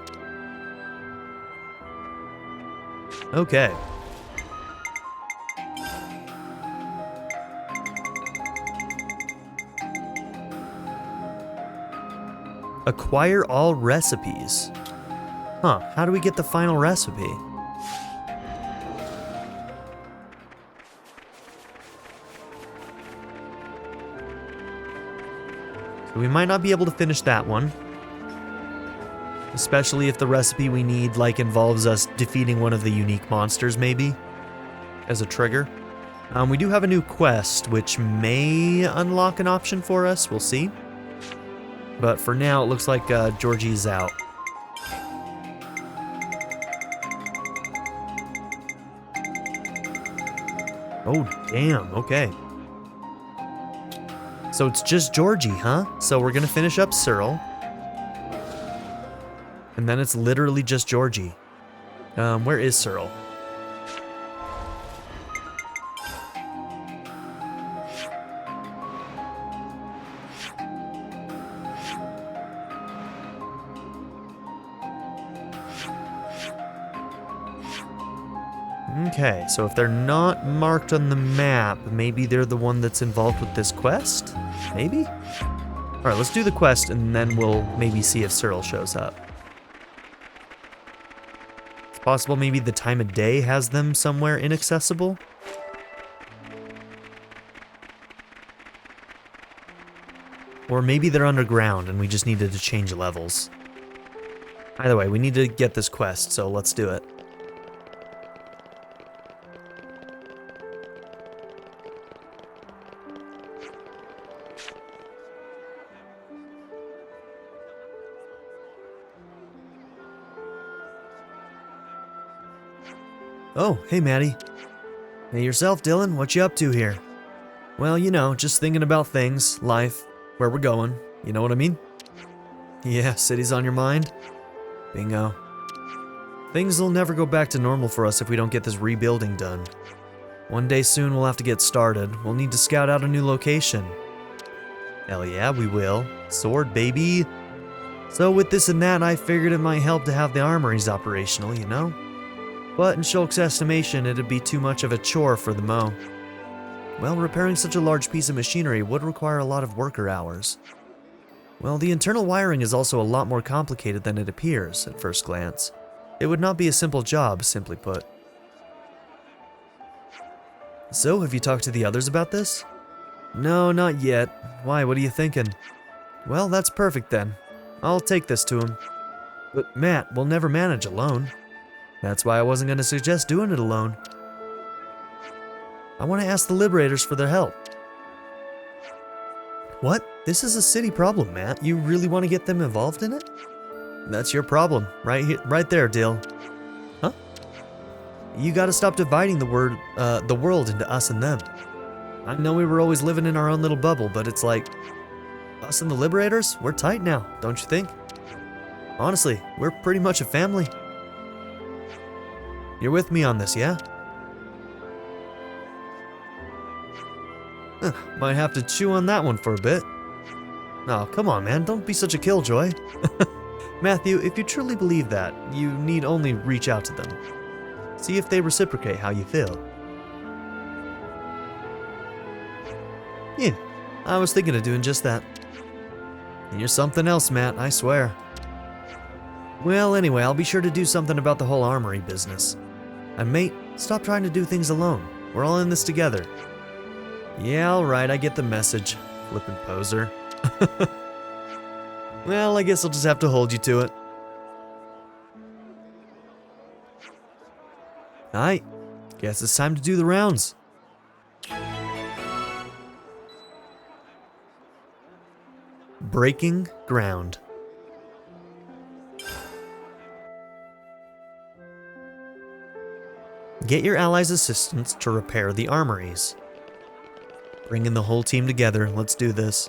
Okay. Acquire all recipes. Huh, how do we get the final recipe? So we might not be able to finish that one. Especially if the recipe we need, like, involves us defeating one of the unique monsters, maybe, as a trigger. We do have a new quest, which may unlock an option for us, we'll see. But for now, it looks like Georgie's out. Oh, damn, okay. So it's just Georgie, huh? So we're gonna finish up Cyril. And then it's literally just Georgie. Where is Cyril? Okay, so if they're not marked on the map, maybe they're the one that's involved with this quest? Maybe? Alright, let's do the quest and then we'll maybe see if Cyril shows up. It's possible maybe the time of day has them somewhere inaccessible? Or maybe they're underground and we just needed to change levels. Either way, we need to get this quest, so let's do it. Oh, hey Maddie. Hey yourself, Dylan, what you up to here? Well, you know, just thinking about things, life, where we're going, you know what I mean? Yeah, city's on your mind? Bingo. Things will never go back to normal for us if we don't get this rebuilding done. One day soon we'll have to get started. We'll need to scout out a new location. Hell yeah, we will. Sword, baby. So with this and that, I figured it might help to have the armories operational, you know? But in Shulk's estimation, it'd be too much of a chore for the Mo. Well, repairing such a large piece of machinery would require a lot of worker hours. Well, the internal wiring is also a lot more complicated than it appears at first glance. It would not be a simple job, simply put. So, have you talked to the others about this? No, not yet. Why, what are you thinking? Well, that's perfect then. I'll take this to him. But Matt, we'll never manage alone. That's why I wasn't going to suggest doing it alone. I want to ask the Liberators for their help. What? This is a city problem, Matt. You really want to get them involved in it? That's your problem, right here, right there, Dill. Huh? You gotta stop dividing the world into us and them. I know we were always living in our own little bubble, but it's like, us and the Liberators, we're tight now, don't you think? Honestly, we're pretty much a family. You're with me on this, yeah? Might have to chew on that one for a bit. Oh, come on, man, don't be such a killjoy. Matthew, if you truly believe that, you need only reach out to them. See if they reciprocate how you feel. Yeah, I was thinking of doing just that. And you're something else, Matt, I swear. Well, anyway, I'll be sure to do something about the whole armory business. And mate, stop trying to do things alone. We're all in this together. Yeah, alright, I get the message. Flippin' poser. Well, I guess I'll just have to hold you to it. Alright, guess it's time to do the rounds. Breaking ground. Get your allies' assistance to repair the armories. Bringing the whole team together, let's do this.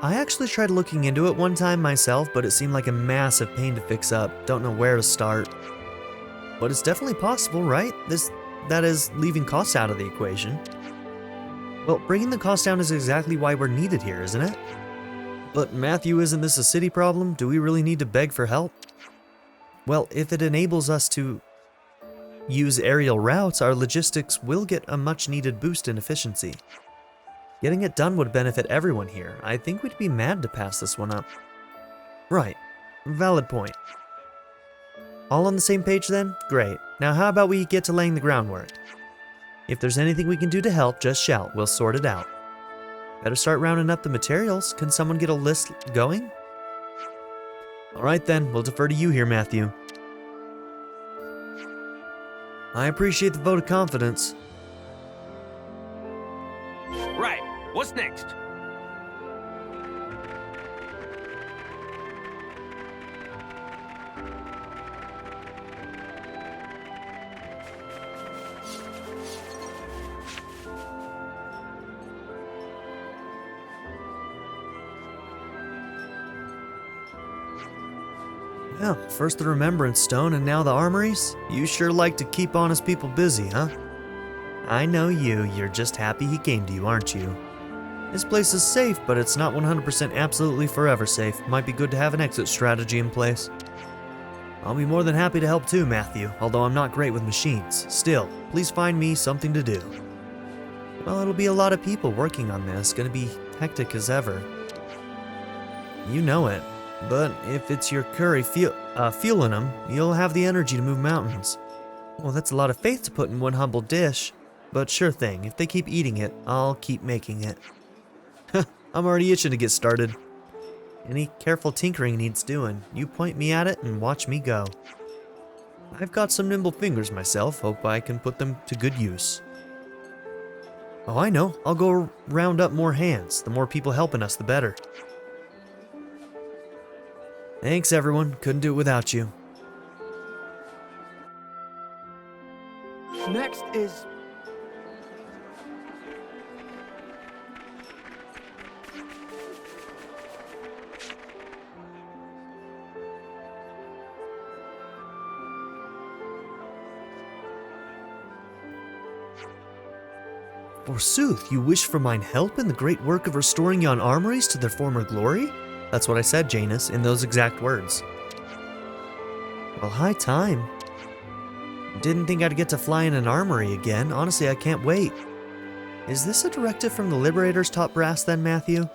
I actually tried looking into it one time myself, but it seemed like a massive pain to fix up. Don't know where to start. But it's definitely possible, right? That is, leaving costs out of the equation. Well, bringing the cost down is exactly why we're needed here, isn't it? But Mathew, isn't this a city problem? Do we really need to beg for help? Well, if it enables us to use aerial routes, our logistics will get a much needed boost in efficiency. Getting it done would benefit everyone here. I think we'd be mad to pass this one up. Right. Valid point. All on the same page then? Great. Now how about we get to laying the groundwork? If there's anything we can do to help, just shout. We'll sort it out. Better start rounding up the materials. Can someone get a list going? Alright then, we'll defer to you here, Mathew. I appreciate the vote of confidence. Right, what's next? Well, first the Remembrance Stone and now the armories? You sure like to keep honest people busy, huh? I know you're just happy he came to you, aren't you? This place is safe, but it's not 100% absolutely forever safe. Might be good to have an exit strategy in place. I'll be more than happy to help too, Mathew, although I'm not great with machines. Still, please find me something to do. Well, it'll be a lot of people working on this, gonna be hectic as ever. You know it. But if it's your curry fueling them, you'll have the energy to move mountains. Well, that's a lot of faith to put in one humble dish. But sure thing, if they keep eating it, I'll keep making it. I'm already itching to get started. Any careful tinkering needs doing. You point me at it and watch me go. I've got some nimble fingers myself, hope I can put them to good use. Oh, I know, I'll go round up more hands. The more people helping us, the better. Thanks, everyone. Couldn't do it without you. Next is... Forsooth, you wish for mine help in the great work of restoring yon armories to their former glory? That's what I said, Janus, in those exact words. Well, high time. Didn't think I'd get to fly in an armory again. Honestly, I can't wait. Is this a directive from the Liberator's top brass then, Mathew?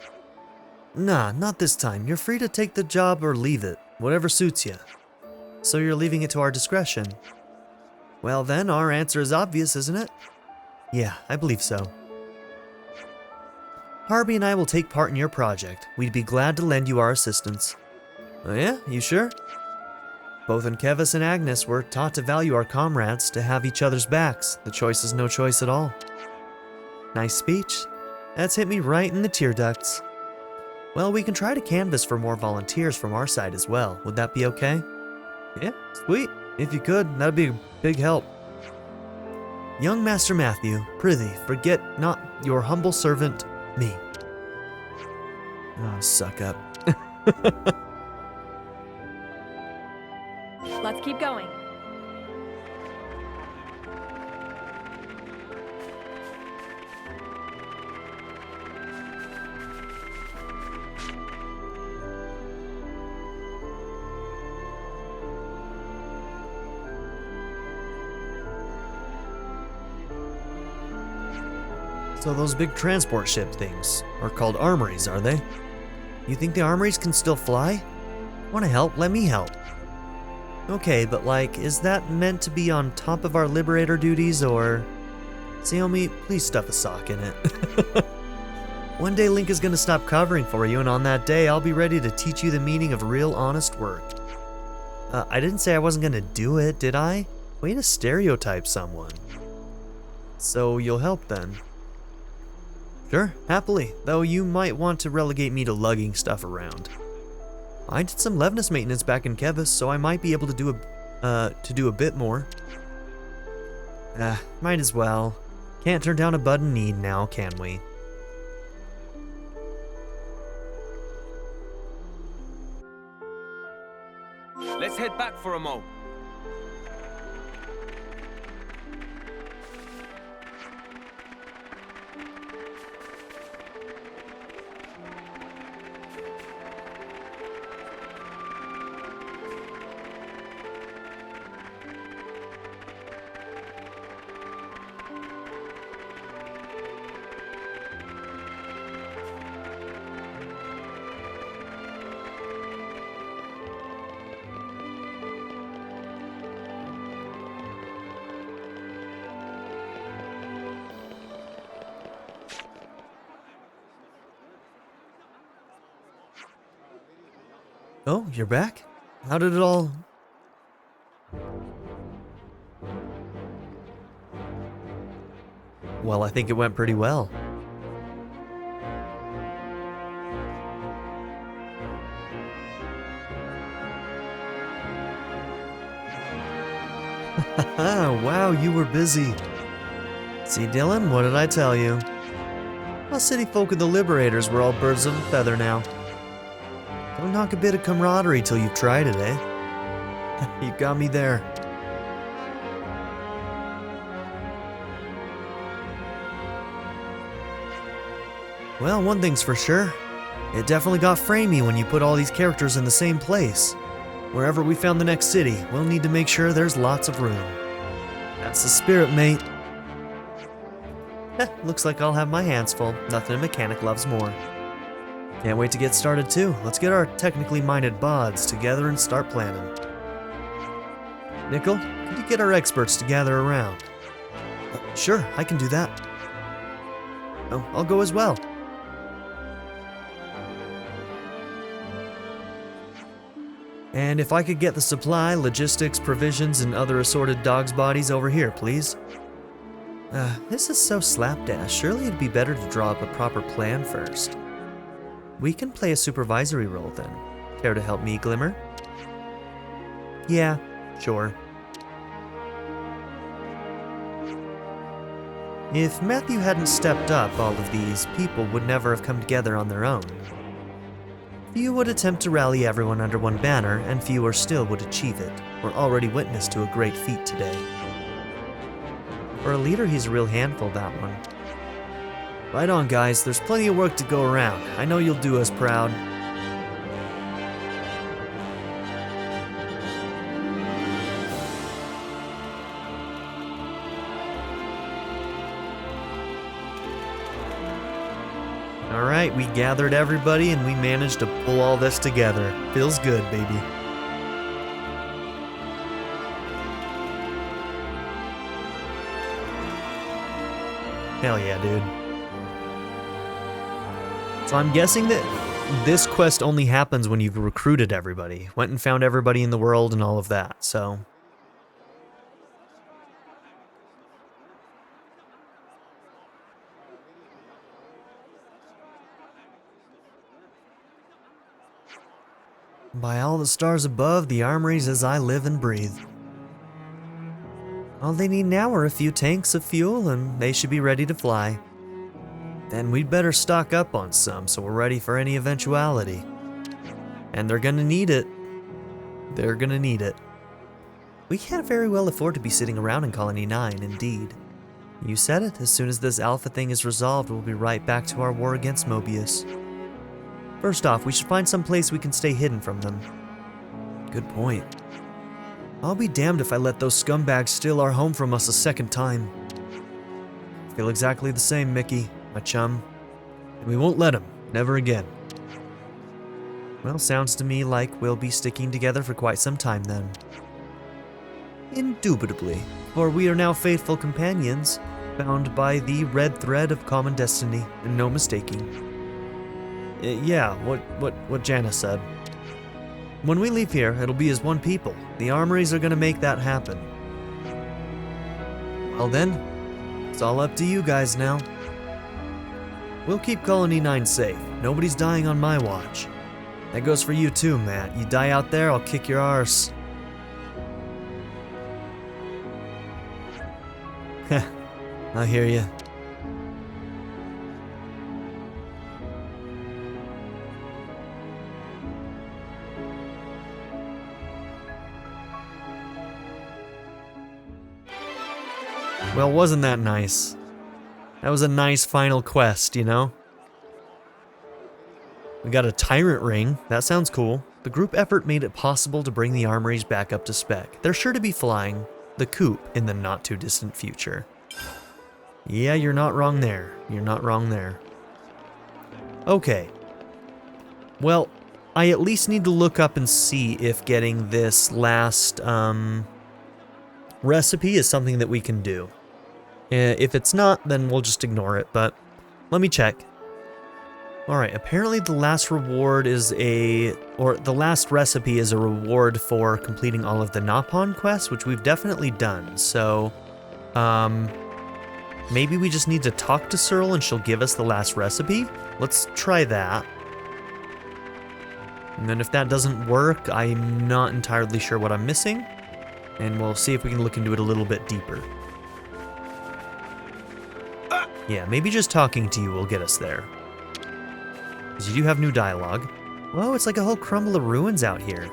Nah, not this time. You're free to take the job or leave it. Whatever suits you. So you're leaving it to our discretion? Well then, our answer is obvious, isn't it? Yeah, I believe so. Harvey and I will take part in your project. We'd be glad to lend you our assistance. Oh yeah? You sure? Both in Kevis and Agnes were taught to value our comrades, to have each other's backs. The choice is no choice at all. Nice speech. That's hit me right in the tear ducts. Well, we can try to canvass for more volunteers from our side as well. Would that be okay? Yeah, sweet. If you could, that'd be a big help. Young Master Mathew, prithee, forget not your humble servant, me. Oh, suck up. Let's keep going. So those big transport ship things are called armories, are they? You think the armories can still fly? Want to help? Let me help. Okay, but like, is that meant to be on top of our Liberator duties, or... Xiaomi, please stuff a sock in it. One day Link is gonna stop covering for you, and on that day I'll be ready to teach you the meaning of real honest work. I didn't say I wasn't gonna do it, did I? Way to stereotype someone. So you'll help then? Sure, happily, though you might want to relegate me to lugging stuff around. I did some Levness maintenance back in Kevis, so I might be able to do a bit more. Might as well. Can't turn down a bud in need now, can we? Let's head back for a mo. Oh, you're back? How did it all... Well, I think it went pretty well. Wow, you were busy. See, Dylan, what did I tell you? Us city folk and the Liberators were all birds of a feather now. Don't knock a bit of camaraderie till you've tried it, eh? You got me there. Well, one thing's for sure. It definitely got framey when you put all these characters in the same place. Wherever we found the next city, we'll need to make sure there's lots of room. That's the spirit, mate. Looks like I'll have my hands full. Nothing a mechanic loves more. Can't wait to get started too. Let's get our technically minded bods together and start planning. Nickel, could you get our experts to gather around? Sure, I can do that. Oh, I'll go as well. And if I could get the supply, logistics, provisions, and other assorted dogs' bodies over here, please. This is so slapdash. Surely it'd be better to draw up a proper plan first. We can play a supervisory role then. Care to help me, Glimmer? Yeah, sure. If Mathew hadn't stepped up, all of these people would never have come together on their own. Few would attempt to rally everyone under one banner, and fewer still would achieve it. We're already witness to a great feat today. For a leader, he's a real handful, that one. Right on, guys. There's plenty of work to go around. I know you'll do us proud. Alright, we gathered everybody and we managed to pull all this together. Feels good, baby. Hell yeah, dude. So I'm guessing that this quest only happens when you've recruited everybody. Went and found everybody in the world and all of that, so... By all the stars above, the armories as I live and breathe. All they need now are a few tanks of fuel and they should be ready to fly. Then we'd better stock up on some so we're ready for any eventuality. And they're gonna need it. They're gonna need it. We can't very well afford to be sitting around in Colony 9, indeed. You said it, as soon as this alpha thing is resolved, we'll be right back to our war against Mobius. First off, we should find some place we can stay hidden from them. Good point. I'll be damned if I let those scumbags steal our home from us a second time. I feel exactly the same, Mickey, my chum. And we won't let them. Never again. Well, sounds to me like we'll be sticking together for quite some time then. Indubitably, for we are now faithful companions, bound by the red thread of common destiny, and no mistaking. Yeah, what Janice said. When we leave here, it'll be as one people. The armories are gonna make that happen. Well then, it's all up to you guys now. We'll keep Colony 9 safe. Nobody's dying on my watch. That goes for you too, Matt. You die out there, I'll kick your arse. Heh, I hear ya. Well, wasn't that nice? That was a nice final quest, you know? We got a tyrant ring. That sounds cool. The group effort made it possible to bring the armories back up to spec. They're sure to be flying the coop in the not-too-distant future. Yeah, you're not wrong there. You're not wrong there. Okay. Well, I at least need to look up and see if getting this last recipe is something that we can do. If it's not, then we'll just ignore it, but let me check. Alright, apparently the last reward is the last recipe is a reward for completing all of the Nopon quests, which we've definitely done, so, maybe we just need to talk to Searle and she'll give us the last recipe? Let's try that. And then if that doesn't work, I'm not entirely sure what I'm missing, and we'll see if we can look into it a little bit deeper. Yeah, maybe just talking to you will get us there. Because you do have new dialogue. Whoa, it's like a whole crumble of ruins out here.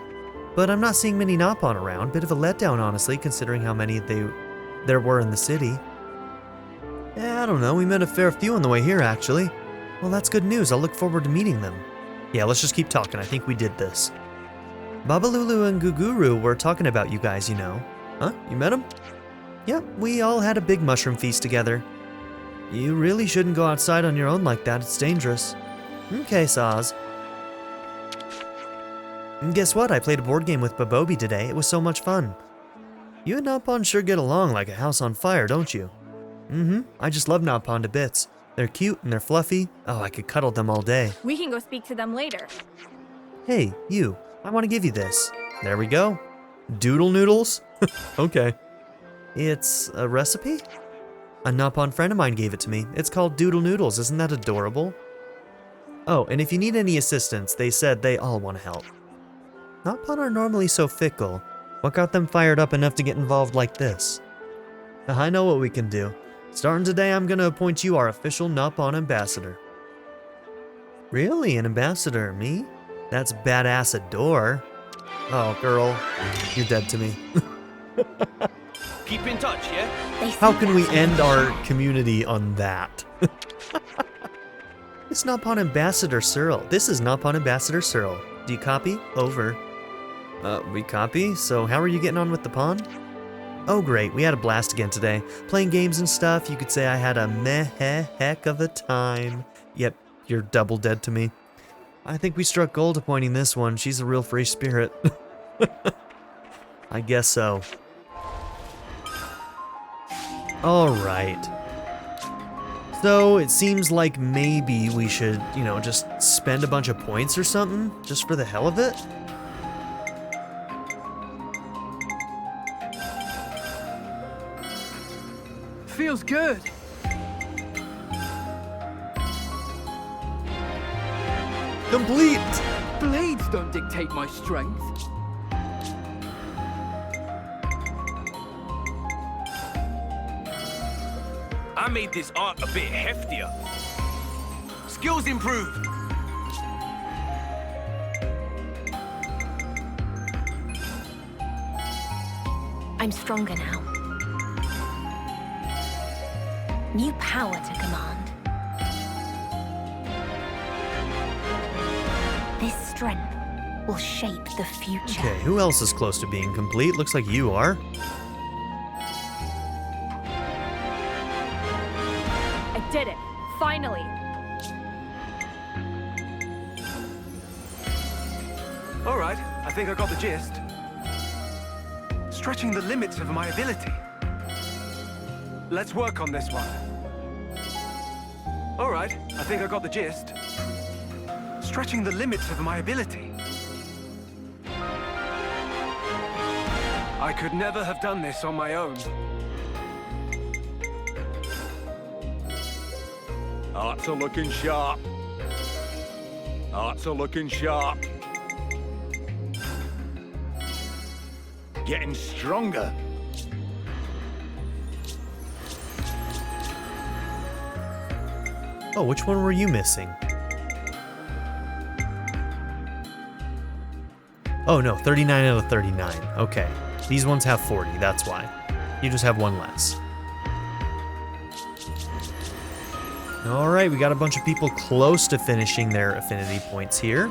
But I'm not seeing many Nopon around. Bit of a letdown, honestly, considering how many there were in the city. Yeah, I don't know, we met a fair few on the way here, actually. Well, that's good news. I'll look forward to meeting them. Yeah, let's just keep talking. I think we did this. Babalulu and Guguru were talking about you guys, you know. Huh? You met them? Yep, we all had a big mushroom feast together. You really shouldn't go outside on your own like that. It's dangerous. Okay, Saz. And guess what? I played a board game with Babobi today. It was so much fun. You and Nopon sure get along like a house on fire, don't you? Mm-hmm. I just love Nopon to bits. They're cute and they're fluffy. Oh, I could cuddle them all day. We can go speak to them later. Hey, you. I want to give you this. There we go. Doodle noodles? Okay. It's a recipe? A Nopon friend of mine gave it to me. It's called Doodle Noodles. Isn't that adorable? Oh, and if you need any assistance, they said they all want to help. Nopon are normally so fickle. What got them fired up enough to get involved like this? I know what we can do. Starting today, I'm going to appoint you our official Nopon ambassador. Really? An ambassador? Me? That's badass adore. Oh, girl. You're dead to me. Keep in touch, yeah? How can we end our community on that? It's Nopon Ambassador Cyril. This is Nopon Ambassador Cyril. Do you copy? Over. We copy? So how are you getting on with the pawn? Oh great, we had a blast again today. Playing games and stuff, you could say I had a heck of a time. Yep, you're double dead to me. I think we struck gold appointing this one. She's a real free spirit. I guess so. Alright. So, it seems like maybe we should, you know, just spend a bunch of points or something, just for the hell of it. Feels good. Complete! Blades don't dictate my strength. I made this art a bit heftier. Skills improved. I'm stronger now. New power to command. This strength will shape the future. Okay, who else is close to being complete? Looks like you are. I did it. Finally. All right, I think I got the gist. Stretching the limits of my ability. Let's work on this one. All right, I think I got the gist. Stretching the limits of my ability. I could never have done this on my own. Arts are looking sharp. Arts are looking sharp. Getting stronger. Oh, which one were you missing? Oh no, 39 out of 39. Okay. These ones have 40, that's why. You just have one less. Alright, we got a bunch of people close to finishing their affinity points here.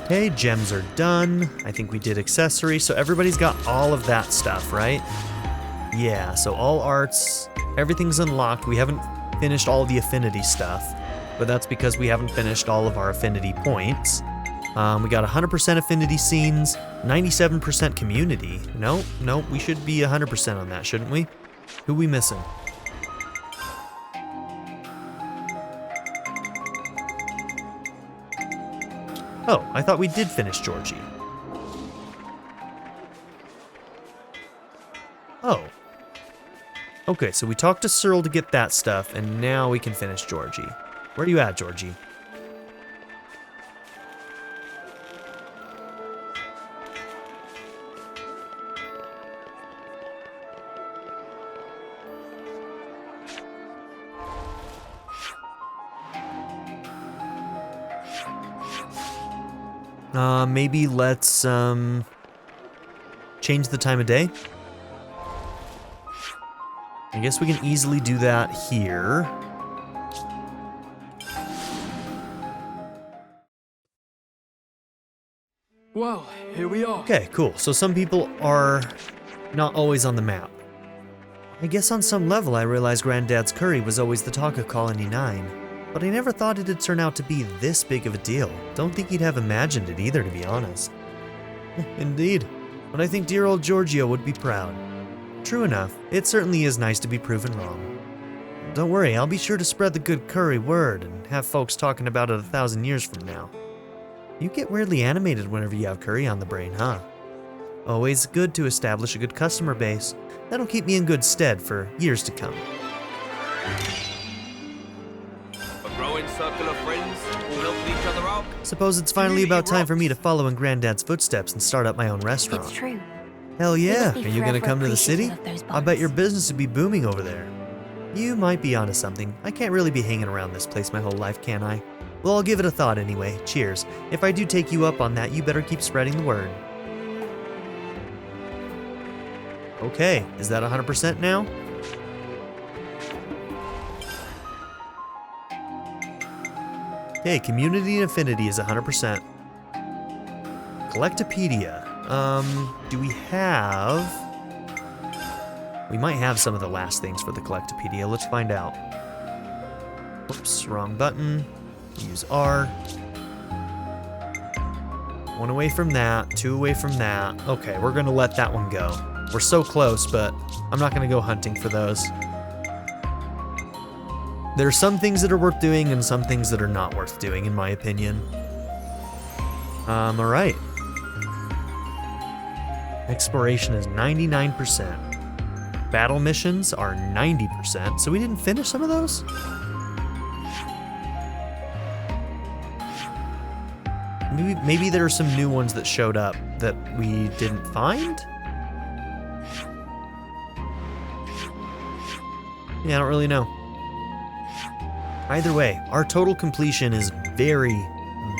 Okay, gems are done. I think we did accessories, so everybody's got all of that stuff, right? Yeah, so all arts, everything's unlocked. We haven't finished all the affinity stuff, but that's because we haven't finished all of our affinity points. We got 100% affinity scenes, 97% community. Nope, we should be 100% on that, shouldn't we? Who we missing? Oh, I thought we did finish Georgie. Oh. Okay, so we talked to Cyril to get that stuff, and now we can finish Georgie. Where are you at, Georgie? Maybe let's, change the time of day? I guess we can easily do that here. Well, here we are. Okay, cool. So some people are not always on the map. I guess on some level I realized Granddad's curry was always the talk of Colony 9. But I never thought it'd turn out to be this big of a deal. Don't think he'd have imagined it either, to be honest. Indeed. But I think dear old Giorgio would be proud. True enough, it certainly is nice to be proven wrong. Don't worry, I'll be sure to spread the good curry word and have folks talking about it 1,000 years from now. You get weirdly animated whenever you have curry on the brain, huh? Always good to establish a good customer base. That'll keep me in good stead for years to come. A growing circle of friends, all helping each other out. Suppose it's finally about time for me to follow in Granddad's footsteps and start up my own restaurant. It's true. Hell yeah, He are must be you gonna forever come to the city? appreciative of those I bet your bonds. business would be booming over there. You might be onto something. I can't really be hanging around this place my whole life, can I? Well, I'll give it a thought anyway. Cheers. If I do take you up on that, you better keep spreading the word. Okay, is that 100% now? Okay, community and affinity is 100%. Collectopedia. Do we have... We might have some of the last things for the Collectopedia. Let's find out. Oops, wrong button. Use R. 1 away from that, 2 away from that. Okay, we're gonna let that one go. We're so close, but I'm not gonna go hunting for those. There are some things that are worth doing and some things that are not worth doing, in my opinion. Alright. Exploration is 99%. Battle missions are 90%, so we didn't finish some of those? Maybe there are some new ones that showed up that we didn't find? Yeah, I don't really know. Either way, our total completion is very,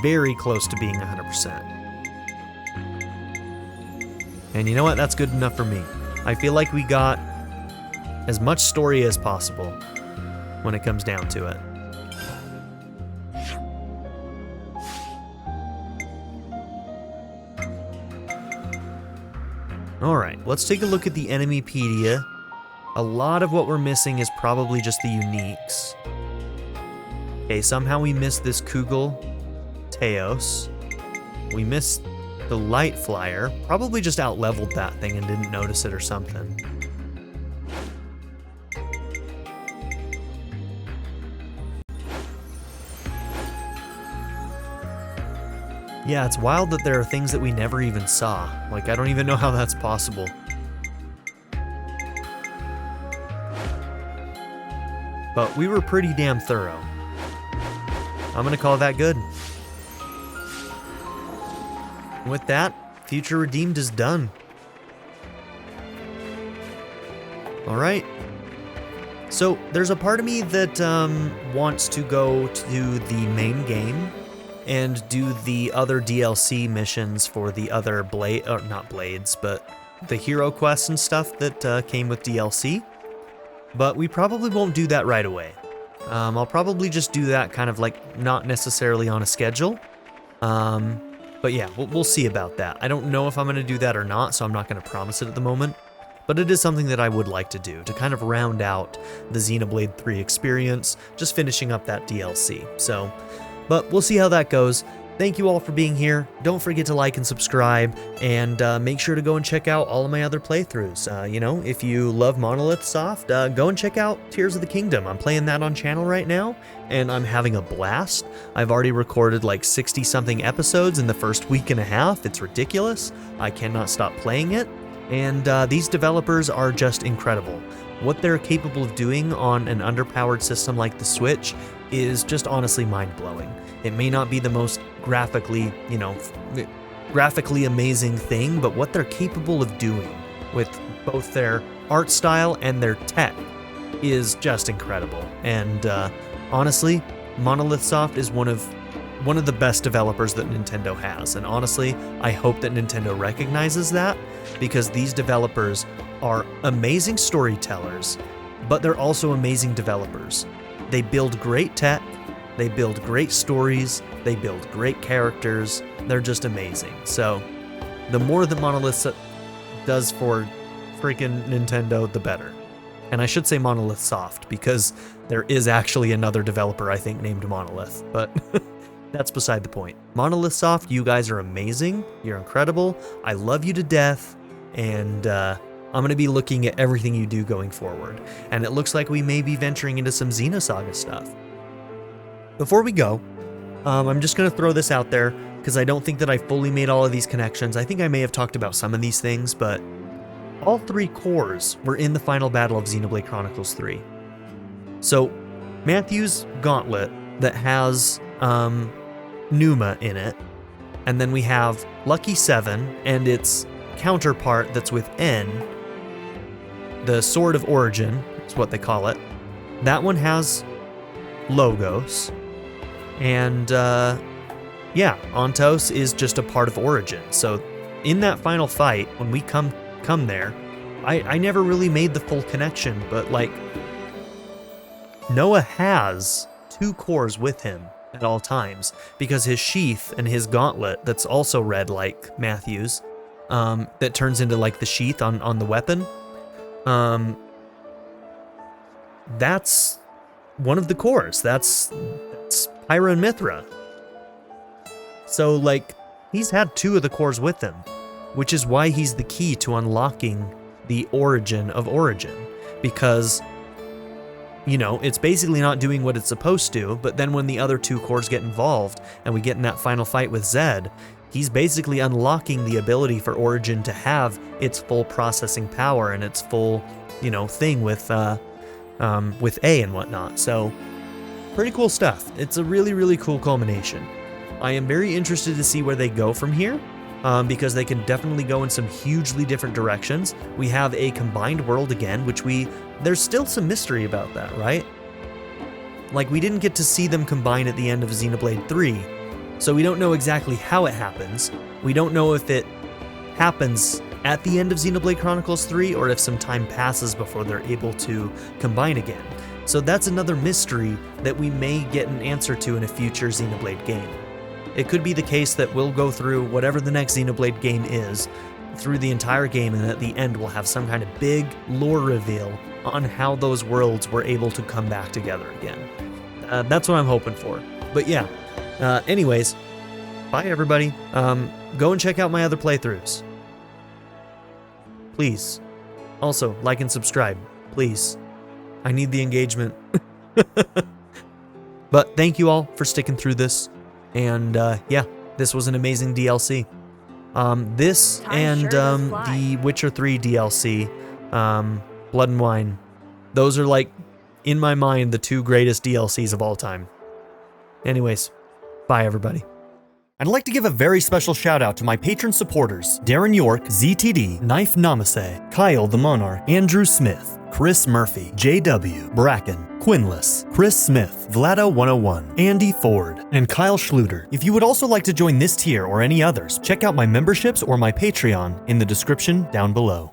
very close to being 100%. And you know what? That's good enough for me. I feel like we got as much story as possible when it comes down to it. Alright, let's take a look at the Enemypedia. A lot of what we're missing is probably just the uniques. Okay, somehow we missed this Kugel Teos. We missed the Light Flyer. Probably just out-leveled that thing and didn't notice it or something. Yeah, it's wild that there are things that we never even saw. Like, I don't even know how that's possible. But we were pretty damn thorough. I'm gonna call that good. With that, Future Redeemed is done. Alright. So, there's a part of me that wants to go to the main game and do the other DLC missions for the other not blades, but the hero quests and stuff that came with DLC. But we probably won't do that right away. I'll probably just do that kind of like not necessarily on a schedule. But yeah, we'll see about that. I don't know if I'm going to do that or not, so I'm not going to promise it at the moment. But it is something that I would like to do, to kind of round out the Xenoblade 3 experience, just finishing up that DLC. So, but we'll see how that goes. Thank you all for being here. Don't forget to like and subscribe, and make sure to go and check out all of my other playthroughs. You know, if you love Monolith Soft, go and check out Tears of the Kingdom. I'm playing that on channel right now, and I'm having a blast. I've already recorded like 60-something episodes in the first week and a half. It's ridiculous. I cannot stop playing it, and these developers are just incredible. What they're capable of doing on an underpowered system like the Switch is just honestly mind-blowing. It may not be the most graphically, graphically amazing thing, but what they're capable of doing with both their art style and their tech is just incredible. And honestly, Monolith Soft is one of the best developers that Nintendo has. And honestly, I hope that Nintendo recognizes that, because these developers are amazing storytellers, but they're also amazing developers. They build great tech, they build great stories, they build great characters, they're just amazing. So, the more that Monolith does for freaking Nintendo, the better. And I should say Monolith Soft, because there is actually another developer, I think, named Monolith, but that's beside the point. Monolith Soft, you guys are amazing, you're incredible, I love you to death, and I'm going to be looking at everything you do going forward. And it looks like we may be venturing into some Xenosaga stuff. Before we go, I'm just going to throw this out there, because I don't think that I fully made all of these connections. I think I may have talked about some of these things, but all 3 cores were in the final battle of Xenoblade Chronicles 3. So, Mathew's gauntlet that has Numa in it, and then we have Lucky 7 and its counterpart that's with N, the Sword of Origin, is what they call it. That one has Logos, and yeah, Ontos is just a part of Origin. So in that final fight, when we come there, I never really made the full connection, but like, Noah has 2 cores with him at all times, because his sheath and his gauntlet that's also red like Mathew's, that turns into like the sheath on the weapon, that's one of the cores. That's Pyra and Mithra. So like, he's had 2 of the cores with him, which is why he's the key to unlocking the origin of Origin, because, you know, it's basically not doing what it's supposed to, but then when the other 2 cores get involved and we get in that final fight with Zed, he's basically unlocking the ability for Origin to have its full processing power and its full, you know, thing with A and whatnot. So, pretty cool stuff. It's a really, really cool culmination. I am very interested to see where they go from here, because they can definitely go in some hugely different directions. We have a combined world again, which there's still some mystery about that, right? Like, we didn't get to see them combine at the end of Xenoblade 3, so we don't know exactly how it happens. We don't know if it happens at the end of Xenoblade Chronicles 3 or if some time passes before they're able to combine again. So that's another mystery that we may get an answer to in a future Xenoblade game. It could be the case that we'll go through whatever the next Xenoblade game is, through the entire game, and at the end we'll have some kind of big lore reveal on how those worlds were able to come back together again. That's what I'm hoping for. But yeah, anyways, bye everybody. Go and check out my other playthroughs. Please. Also, like and subscribe, please. I need the engagement. But thank you all for sticking through this. And yeah, this was an amazing DLC. This and the Witcher 3 DLC, Blood and Wine, those are like, in my mind, the 2 greatest DLCs of all time. Anyways, bye everybody. I'd like to give a very special shout out to my patron supporters: Darren York, ZTD, Knife Namaste, Kyle the Monarch, Andrew Smith, Chris Murphy, JW, Bracken, Quinless, Chris Smith, Vlado101, Andy Ford, and Kyle Schluter. If you would also like to join this tier or any others, check out my memberships or my Patreon in the description down below.